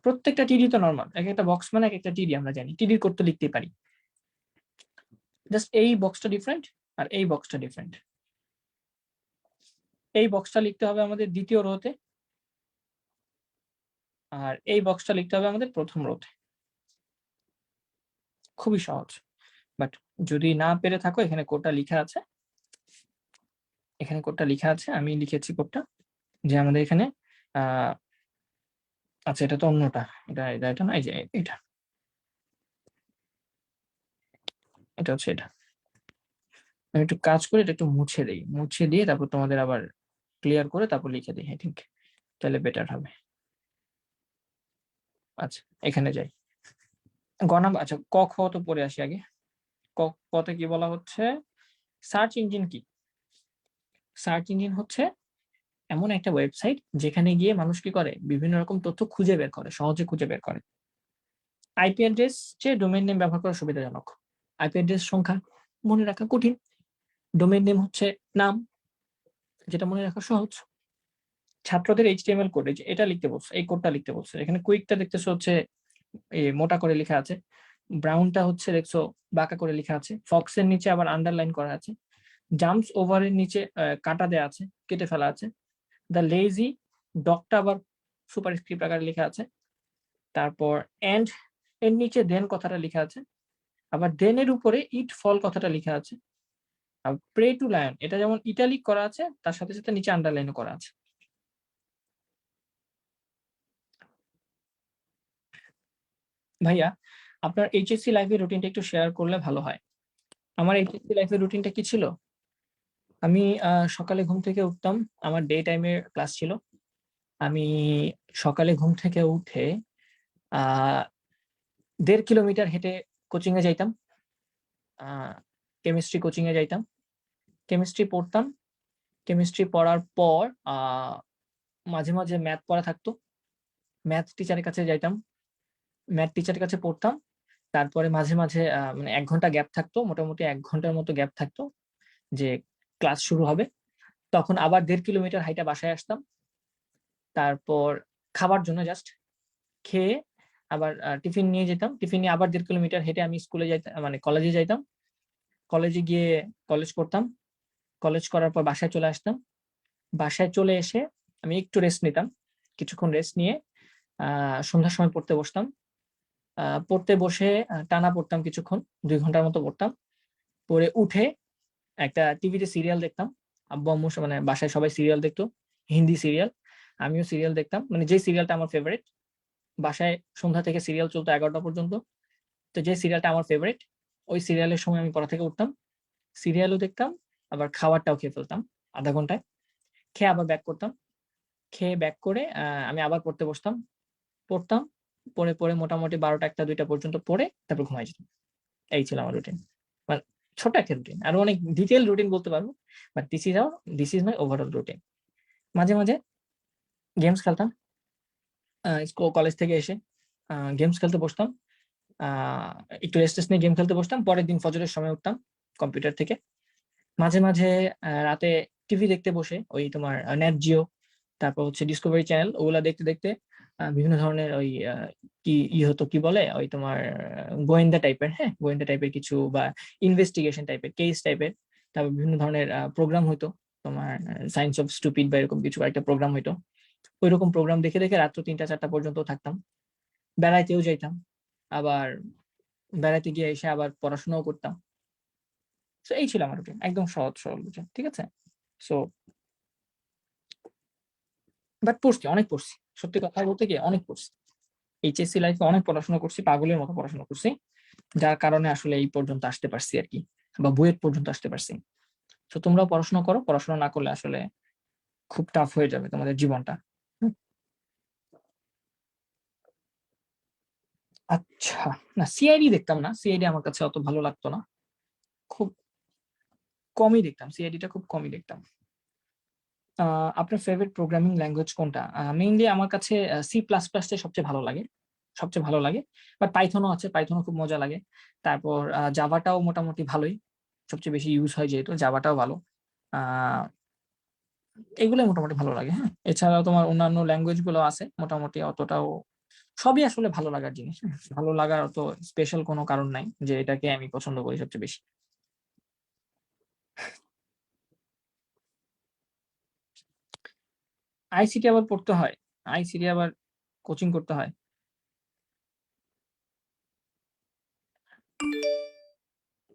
Speaker 2: প্রত্যেকটা টিডি তো নর্মাল, এক একটা বক্স মানে এক একটা টিডি, আমরা জানি টিডির কোড তো লিখতেই পারি। জাস্ট এই বক্সটা ডিফারেন্ট আর এই বক্সটা ডিফারেন্ট। এই বক্সটা লিখতে হবে আমাদের দ্বিতীয় রোতে, আর এই বক্সটা লিখতে হবে আমাদের প্রথম রোতে। খুবই সহজ। বাট যদি না পেরে থাকো, এখানে কোডটা লিখা আছে, এখানে কোডটা লিখা আছে, আমি লিখেছি কোডটা, যে আমাদের এখানে আচ্ছা এটা তো অন্যটা, এটা না, এই যে এটা, এটা হচ্ছে এটা। আমি একটু কাজ করে এটা একটু মুছে দিই, মুছে দিয়ে তারপর তোমাদের আবার ক্লিয়ার করে তারপর লিখে দিই, আই থিঙ্ক তাহলে বেটার হবে। আচ্ছা এখানে যাই। আচ্ছা ক খ তো পড়ে আসি আগে। কতে কি বলা হচ্ছে? সার্চ ইঞ্জিন কি? সার্চ ইঞ্জিন হচ্ছে এমন একটা ওয়েবসাইট যেখানে গিয়ে মানুষ কি করে? বিভিন্ন রকম তথ্য খুঁজে বের করে, সহজে খুঁজে বের করে। আইপি অ্যাড্রেস চেয়ে ডোমেইন নেম ব্যবহার করা সুবিধাজনক। আইপি অ্যাড্রেস সংখ্যা মনে রাখা কঠিন, ডোমেইন নেম হচ্ছে নাম, যেটা মনে রাখা সহজ। ছাত্রদের এইচটিএমএল কোড, এটা লিখতে বলছে, এই কোডটা লিখতে বলছে। এখানে কুইকটা দেখতেছো হচ্ছে মোটা করে লেখা আছে, ব্রাউনটা হচ্ছে দেখছো বাঁকা করে লেখা আছে, ফক্সের নিচে আবার আন্ডারলাইন করা আছে, জাম্পস ওভারের নিচে কাটা দেয়া আছে, কেটে ফেলা আছে, দ্য লেজি ডকটা আবার সুপার স্ক্রিপ্ট আকারে লেখা আছে, তারপর এন্ড এর নিচে দেন কথাটা লেখা আছে, আবার দেনের উপরে ইট ফল কথাটা লেখা আছে, আর প্রে টু লায়ন এটা যেমন ইটালিক করা আছে, তার সাথে সাথে নিচে আন্ডারলাইন করা আছে। ভাইয়া আপনার এইচএসসি লাইফের রুটিনটা একটু শেয়ার করলে ভালো হয়। আমার এইচএসসি লাইফের রুটিনটা কি ছিল? আমি সকালে ঘুম থেকে উঠতাম। আমার ডে টাইমের ক্লাস ছিল। আমি সকালে ঘুম থেকে উঠে আ ১.৫ কিলোমিটার হেঁটে কোচিং এ যাইতাম। আ কেমিস্ট্রি কোচিং এ যাইতাম। কেমিস্ট্রি পড়তাম। কেমিস্ট্রি পড়ার পর আ মাঝে, মাঝে ম্যাথ পড়া থাকতো। ম্যাথ টিচারের কাছে যাইতাম। ম্যাথ টিচারের কাছে পড়তাম। তারপরে মাঝে, মাঝে মানে ১ ঘন্টা গ্যাপ থাকতো। মোটামুটি ১ ঘন্টার মতো গ্যাপ থাকতো যে ক্লাস শুরু হবে। তখন আবার ১.৫ কিলোমিটার হাইটা বাসায় আসতাম। তারপর খাবার জন্য জাস্ট খেয়ে আবার টিফিন নিয়ে যেতাম। টিফিন নিয়ে আবার ১.৫ কিলোমিটার হেঁটে আমি স্কুলে মানে কলেজে যাইতাম। কলেজে গিয়ে কলেজ করতাম। কলেজ করার পর বাসায় চলে আসতাম। বাসায় চলে এসে আমি একটু রেস্ট নিতাম। কিছুক্ষণ রেস্ট নিয়ে আ সন্ধ্যার সময় পড়তে বসতাম। পড়তে বসে টানা পড়তাম কিছুক্ষণ। ২ ঘন্টার মতো পড়তাম। পড়ে উঠে একটা টিভিতে সিরিয়াল দেখতাম। আব্বু-আম্মু মানে বাসায় সবাই সিরিয়াল দেখত। হিন্দি সিরিয়াল। আমিও সিরিয়াল দেখতাম। মানে যে সিরিয়ালটা আমার ফেভারিট। বাসায় সন্ধ্যা থেকে সিরিয়াল চলত ১১টা পর্যন্ত। তো যে সিরিয়ালটা আমার ফেভারিট, ওই সিরিয়ালের সময় আমি পড়া থেকে উঠতাম। সিরিয়ালও দেখতাম, আবার খাবারটাও খেয়ে ফেলতাম ০.৫ ঘন্টায়। খেয়ে আবার ব্যাক করতাম। খেয়ে ব্যাক করে আমি আবার পড়তে বসতাম। পড়তাম। পড়ে মোটামুটি ১২টা, ১টা, ২টা পর্যন্ত পড়ে তারপর ঘুমায়ে যেতাম। এই ছিল আমার রুটিন। মানে ছোট একটা রুটিন। আরো অনেক ডিটেইল রুটিন বলতে পারব। But this is my overall routine. মাঝে, মাঝে গেমস খেলতাম। কলেজ থেকে এসে গেমস খেলতে বসতাম। আ একটু রেস্ট নিয়ে গেম খেলতে বসতাম। পরের দিন ফজরের সময় উঠতাম কম্পিউটার থেকে। মাঝে, মাঝে রাতে টিভি দেখতে বসে ওই তোমার নেট জিও, তারপর হচ্ছে ডিসকভারি চ্যানেল ওগুলা দেখতে, দেখতে বিভিন্ন ধরনের ওই হতো কি বলে? ওই তোমার গোয়েন্দা টাইপের, হ্যাঁ? গোয়েন্দা টাইপের কিছু বা ইনভেস্টিগেশন টাইপের, কেস টাইপের। তারপর বিভিন্ন ধরনের প্রোগ্রাম হইতো। তোমার সায়েন্স অফ স্টুপিড বা এরকম কিছু একটা প্রোগ্রাম হইতো। ঐরকম প্রোগ্রাম দেখে, দেখে রাত্র ৩টা ৪টা পর্যন্ত থাকতাম। বেড়াইতেও যাইতাম। আবার বেড়াইতে গিয়ে এসে আবার পড়াশোনাও করতাম। সো এই ছিল আমার রুটিন। একদম সহজ সরল রুটিন। ঠিক আছে? সো বাট পড়ছি, অনেক পড়ছি। সত্যি কথা বলতে কি অনেক পড়ছি। এইচএসসি লাইফে অনেক পড়াশোনা করছি, পাগলের মতো পড়াশোনা করছি। যার কারণে আসলে এই পর্যন্ত আসতে পারছি আরকি। বা বুয়েট পর্যন্ত আসতে পারছি। সো তোমরাও পড়াশোনা করো। পড়াশোনা না করলে আসলে খুব টাফ হয়ে যাবে তোমাদের জীবনটা। হুম? আচ্ছা। না সিআইডি দেখতাম না। সিআইডি আমার কাছে অত ভালো লাগতো না। খুব কমই দেখতাম। সিআইডিটা খুব কমই দেখতাম। আ আপনার ফেভারিট প্রোগ্রামিং ল্যাঙ্গুয়েজ কোনটা? মেইনলি আমার কাছে সি প্লাস প্লাসটাই সবচেয়ে ভালো লাগে। সবচেয়ে ভালো লাগে। বাট পাইথন ও আছে। পাইথন ও খুব মজা লাগে। তারপর জাভাটাও মোটামুটি ভালোই। সবচেয়ে বেশি ইউজ হয় যেহেতু জাভাটাও ভালো। আ এগুলাই মোটামুটি ভালো লাগে, হ্যাঁ? এছাড়াও তোমার অন্যান্য ল্যাঙ্গুয়েজ গুলো আছে। মোটামুটি অতটাও সবই আসলে ভালো লাগার জিনিস, হ্যাঁ? ভালো লাগার অত স্পেশাল কোনো কারণ নাই যে এটাকে আমি পছন্দ করি সবচেয়ে বেশি। আইসিটি আবার পড়তে হয়। আইসিটি আবার কোচিং করতে হয়।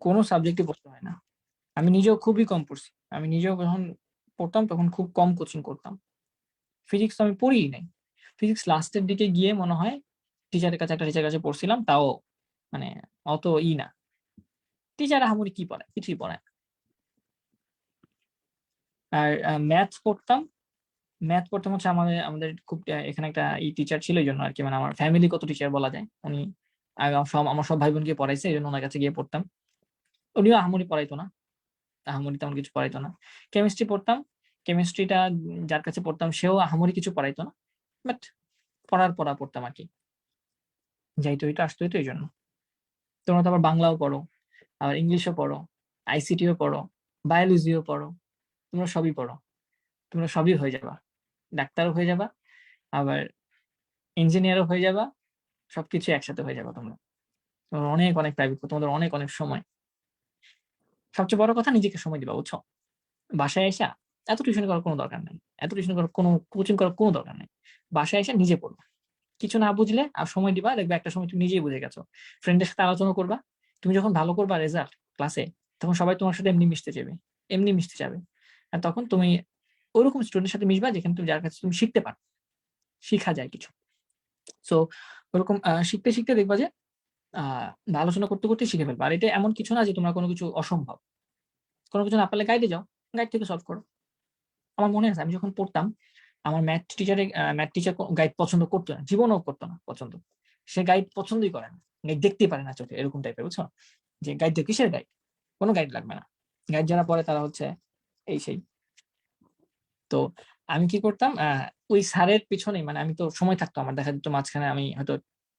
Speaker 2: কোন সাবজেক্টই পড়তে হয় না। আমি নিজেও খুবই কম পড়ছি। আমি নিজেও যখন পড়তাম তখন খুব কম কোচিং করতাম। ফিজিক্স তো আমি পড়িই নাই। ফিজিক্স লাস্টের দিকে গিয়ে মনে হয় একটা টিচারের কাছে পড়ছিলাম। তাও মানে অত না। টিচার আহামরি কি পড়ায়? কিছুই পড়ায় না। আর ম্যাথস পড়তাম। ম্যাথ পড়তাম হচ্ছে আমাদের খুব এখানে একটা টিচার ছিল এইজন্য আরকি মানে আমার ফ্যামিলিগত টিচার বলা যায়। উনি আমার সব ভাই-বোনকে পড়াইছে। এজন্য উনার কাছে গিয়ে পড়তাম। উনিও আহামরি পড়াইতো না। আহামরি তেমন কিছু পড়াইতো না। কেমিস্ট্রি পড়তাম। কেমিস্ট্রিটা যার কাছে পড়তাম সেও আহামরি কিছু পড়াইতো না। বাট পড়া পড়তাম আরকি। যাইতে হইতো আসতে হইতো এইজন্য। তোমরা তো আবার বাংলাও পড়ো, আবার ইংলিশও পড়ো, আইসিটিও পড়ো, বায়োলজিও পড়ো। তোমরা সবই পড়ো। তোমরা সবই হয়ে যাবা। ডাক্তারও হয়ে যাবা, আবার ইঞ্জিনিয়ারও হয়ে যাবা। সবকিছু একসাথে হয়ে যাবা তোমরা। তোমার অনেক, অনেক প্রাইভেট তোমাদের অনেক, অনেক সময়। সবচেয়ে বড় কথা নিজেকে সময় দিবা, বুঝছো? বাসায় আইসা এত টিউশনি করার কোনো দরকার নাই। এত টিউশনি করার কোনো কোচিং করার কোনো দরকার নাই। বাসায় আইসা নিজে পড়বা। কিছু না বুঝলে আর সময় দিবা, দেখবা একটা সময় তুমি নিজেই বুঝে গেছো। ফ্রেন্ডের সাথে আলোচনা করবা। তুমি যখন ভালো করবা রেজাল্ট ক্লাসে, তখন সবাই তোমার সাথে এমনি মিশতে চাইবে। এমনি মিশতে চাবে। আর তখন তুমি ওরকম স্টুডেন্টের সাথে মিশবা যেখানে তুমি যার কাছে তুমি শিখতে পারো। শিখা যায় কিছু। সো ওরকম শিখতে, শিখতে দেখবা যে বা আলোচনা করতে করতে শিখে ফেলবা। আর এটা এমন কিছু না যে তোমরা কোনো কিছু অসম্ভব। কোনো কিছু না পারলে গাইডে যাও, গাইড থেকে সলভ করো। আমার মনে আছে আমি যখন পড়তাম, আমার ম্যাথ টিচার গাইড পছন্দ করতো না, জীবনেও করতো না পছন্দ। সে গাইড পছন্দই করে না, গাইড দেখতেই পারে না চোখে, এরকম টাইপের, বুঝছো? যে গাইড দিয়ে কিসের গাইড, কোনো গাইড লাগবে না, গাইড যারা পড়ে তারা হচ্ছে এই সেই। তো আমি কি করতাম, ওই স্যারের পিছনেই, মানে আমি তো সময় থাকতো আমার, দেখা যেত মাঝখানে আমি হয়তো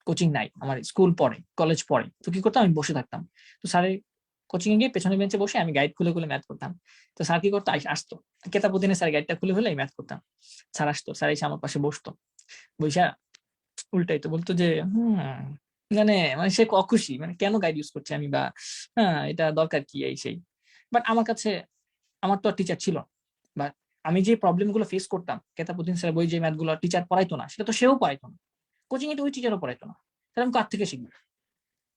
Speaker 2: কোচিং নাই, আমার স্কুল পড়ে, কলেজ পড়ে, তো কি করতাম, আমি বসে থাকতাম। তো স্যারের কোচিং এ গিয়ে পেছনের বেঞ্চে বসে আমি গাইড খুলে খুলে ম্যাথ করতাম। তো স্যার কি করতো, আসতো কেতাবুদ্দিনে, স্যার গাইডটা খুলে হলে ম্যাথ করতাম। স্যার আসতো, স্যার এসে আমার পাশে বসতো, বৈশা উল্টাই তো বলতো যে মানে মানে সে অখুশি, মানে কেন গাইড ইউজ করছে আমি, বা হ্যাঁ এটা দরকার কি, এই সেই। বাট আমার কাছে, আমার তো আর টিচার ছিল না। বা আমি যে প্রবলেম গুলো ফেস করতাম, কেতাবুদ্দিন স্যার বই যে ম্যাথ গুলো টিচার পড়াইতো না, সেটা তো সেও পড়াইতো না, কোচিং এ তো ওই টিচারও পড়াইতো না, তাহলে আমি কার থেকে শিখবো?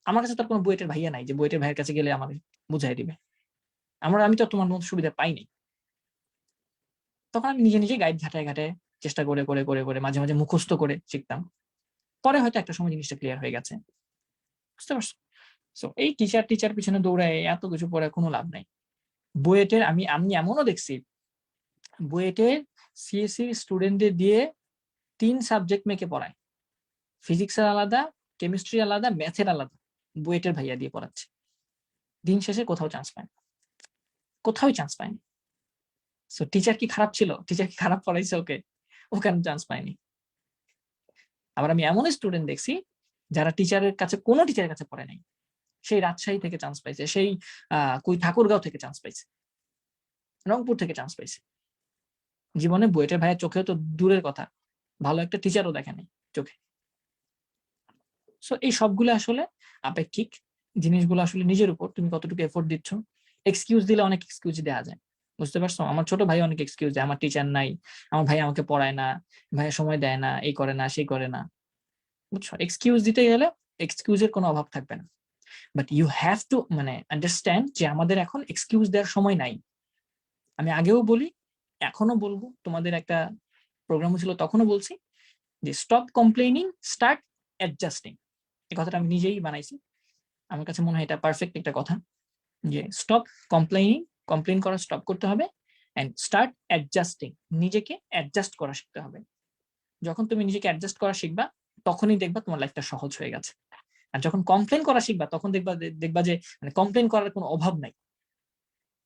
Speaker 2: আমার কাছে তো কোনো বুয়েটের ভাইয়া নাই যে বুয়েটের ভাইয়ের কাছে গেলে আমাকে বুঝাই দিবে। আমি তো তোমার মতো সুবিধা পাইনি। তখন আমি নিজে নিজে গাইড ঘাটায় ঘাটায় চেষ্টা করে করে করে করে মাঝে মাঝে মুখস্থ করে শিখতাম। পরে হয়তো একটা সময় জিনিসটা ক্লিয়ার হয়ে গেছে, বুঝতে পারছো? সো এই টিচার টিচার পিছনে দৌড়ায় এত কিছু পড়ে কোনো লাভ নাই। বুয়েটের আমি আমি এমনও দেখছি, বুয়েটের সিএসসি স্টুডেন্টদের দিয়ে 3 সাবজেক্ট মেকে পড়ায়, ফিজিক্সের আলাদা, কেমিস্ট্রি আলাদা, ম্যাথের আলাদা, বুয়েটের ভাইয়া দিয়ে পড়াচ্ছে। দিন শেষে কোথাও চান্স পায় না, কোথাও চান্স পায়নি। সো টিচার কি খারাপ ছিল, টিচার কি খারাপ পড়াইছে ওকে, ও কেন চান্স পায়নি? আবার আমি এমন স্টুডেন্ট দেখছি যারা টিচারের কাছে, কোনো টিচারের কাছে পড়ে নাই, সেই রাজশাহী থেকে চান্স পাইছে, সেই কই ঠাকুরগাঁও থেকে চান্স পাইছে, রংপুর থেকে চান্স পাইছে। জীবনে বুয়েটের ভাইয়ের চোখেও তো দূরের কথা, ভালো একটা টিচারও দেখে নাই চোখে। সো এই সবগুলো আসলে আপেক্ষিক, জিনিসগুলো আসলে নিজের উপর তুমি কতটুকু এফোর্ট দিচ্ছ। এক্সকিউজ দিলে অনেক এক্সকিউজ দেওয়া যায়, বুঝতে পারছো? আমার ছোট ভাই অনেক এক্সকিউজ দেয়, আমার টিচার নাই, আমার ভাই আমাকে পড়ায় না, ভাইয়া সময় দেয় না, এই করে না সেই করে না, বুঝছো? এক্সকিউজ দিতে গেলে এক্সকিউজের কোনো অভাব থাকবে না। বাট ইউ হ্যাভ টু মানে আন্ডারস্ট্যান্ড যে আমাদের এখন এক্সকিউজ দেওয়ার সময় নাই। আমি আগেও বলি, এখনো বলবো, তোমাদের একটা প্রোগ্রাম ছিল তখনও বলছি, যে স্টপ কমপ্লেনিং, স্টার্ট অ্যাডজাস্টিং। এই কথাটা আমি নিজেই বানাইছি, আমার কাছে মনে হয় এটা পারফেক্ট একটা কথা, যে স্টপ কমপ্লেনিং, কমপ্লেন করা স্টপ করতে হবে, এন্ড স্টার্ট অ্যাডজাস্টিং, নিজেকে অ্যাডজাস্ট করা শিখতে হবে। যখন তুমি নিজেকে অ্যাডজাস্ট করা শিখবা, তখনই দেখবা তোমার লাইফটা সহজ হয়ে গেছে। আর যখন কমপ্লেন করা শিখবা, তখন দেখবা যে মানে কমপ্লেন করার কোনো অভাব নাই।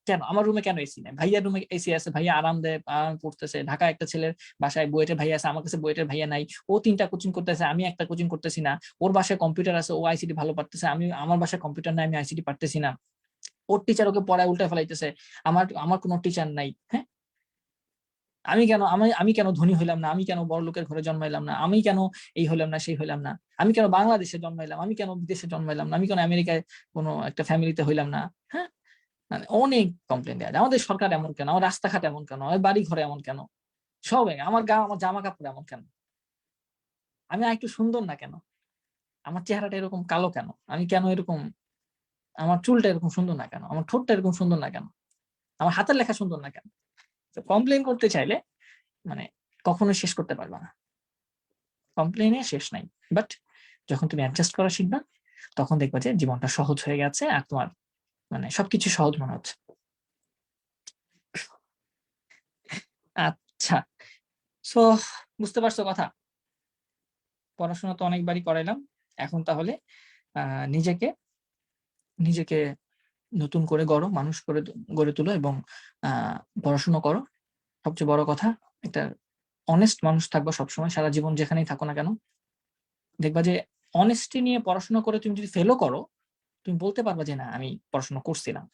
Speaker 2: কেন আমার রুমে কেন এসি নাই, ভাইয়ার রুমে এসি আছে, ভাইয়া আরাম দেয়, আরাম করতেছে। ঢাকা একটা ছেলের বাসায় বুয়েটের ভাইয়া আছে, আমার কাছে বুয়েটের ভাইয়া নাই। ও 3টা কোচিং করতেছে, আমি একটা কোচিং করতেছি না। ওর বাসায় কম্পিউটার আছে, ও আইসিটি ভালো পারতেছে, আমি আমার বাসায় কম্পিউটার নাই, আমি আইসিটি পারতেছি না। ওর টিচার ওকে পড়ায় উল্টা ফেলাইতেছে, আমার আমার কোনো টিচার নাই। হ্যাঁ, আমি কেন ধনী হইলাম না, আমি কেন বড় লোকের ঘরে জন্মাইলাম না, আমি কেন এই হইলাম না সেই হইলাম না, আমি কেন বাংলাদেশে জন্মাইলাম, আমি কেন বিদেশে জন্মাইলাম না, আমি কেন আমেরিকায় কোনো একটা ফ্যামিলিতে হইলাম না। হ্যাঁ, মানে অনেক কমপ্লেন দেওয়া যায়, আমাদের সরকার এমন কেন, আমার রাস্তাঘাট এমন কেন, আমার বাড়ি ঘরে এমন কেন, সব আমার গা, আমার জামা কাপড় এমন কেন, আমি একটু সুন্দর না কেন, আমার চেহারাটা এরকম কালো কেন, আমি কেন এরকম, আমার চুলটা এরকম সুন্দর না কেন, আমার ঠোঁটটা এরকম সুন্দর না কেন, আমার হাতের লেখা সুন্দর না কেন। কমপ্লেন করতে চাইলে মানে কখনো শেষ করতে পারবা না, কমপ্লেনে শেষ নাই। বাট যখন তুমি অ্যাডজাস্ট করা শিখবা, তখন দেখবা যে জীবনটা সহজ হয়ে গেছে, আর তোমার মানে সবকিছু সহজ মনে হচ্ছে। আচ্ছা, সো বুঝতে পারছো কথা? পড়াশোনা তো অনেকবারই করাইলাম, এখন তাহলে নিজেকে নিজেকে নতুন করে গড়ো, মানুষ করে গড়ে তুলো, এবং আহ পড়াশোনা করো। সবচেয়ে বড় কথা, একটা অনেস্ট মানুষ থাকবা সবসময়, সারা জীবন যেখানেই থাকো না কেন। দেখবা যে অনেস্টি নিয়ে পড়াশোনা করে তুমি যদি ফেলও করো, তুমি বলতে পারবা যে না আমি পড়াশোনা করছিলাম,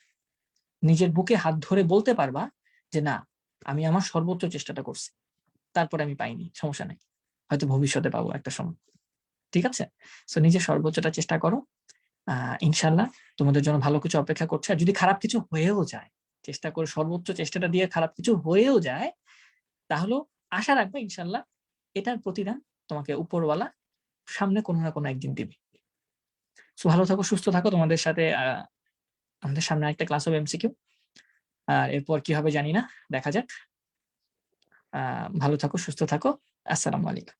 Speaker 2: নিজের বুকে হাত ধরে বলতে পারবা যে না আমি আমার সর্বোচ্চ চেষ্টাটা করছি, তারপরে আমি পাইনি, সমস্যা নেই, হয়তো ভবিষ্যতে পাবো একটা সময়। ঠিক আছে? সো নিজের সর্বোচ্চটা চেষ্টা করো, ইনশাল্লাহ তোমাদের জন্য ভালো কিছু অপেক্ষা করছে। আর যদি খারাপ কিছু হয়েও যায়, চেষ্টা করে সর্বোচ্চ চেষ্টাটা দিয়ে খারাপ কিছু হয়েও যায়, তাহলেও আশা রাখবে ইনশাল্লাহ এটার প্রতিদান তোমাকে উপরওয়ালা সামনে কোনো না কোনো একদিন দিবে। সো ভালো থাকো, সুস্থ থাকো। তোমাদের সাথে আমাদের সামনে একটা ক্লাস হবে এমসিকিউ, আর এরপর কি হবে জানি না, দেখা যাক। ভালো থাকো, সুস্থ থাকো। আসসালামু আলাইকুম।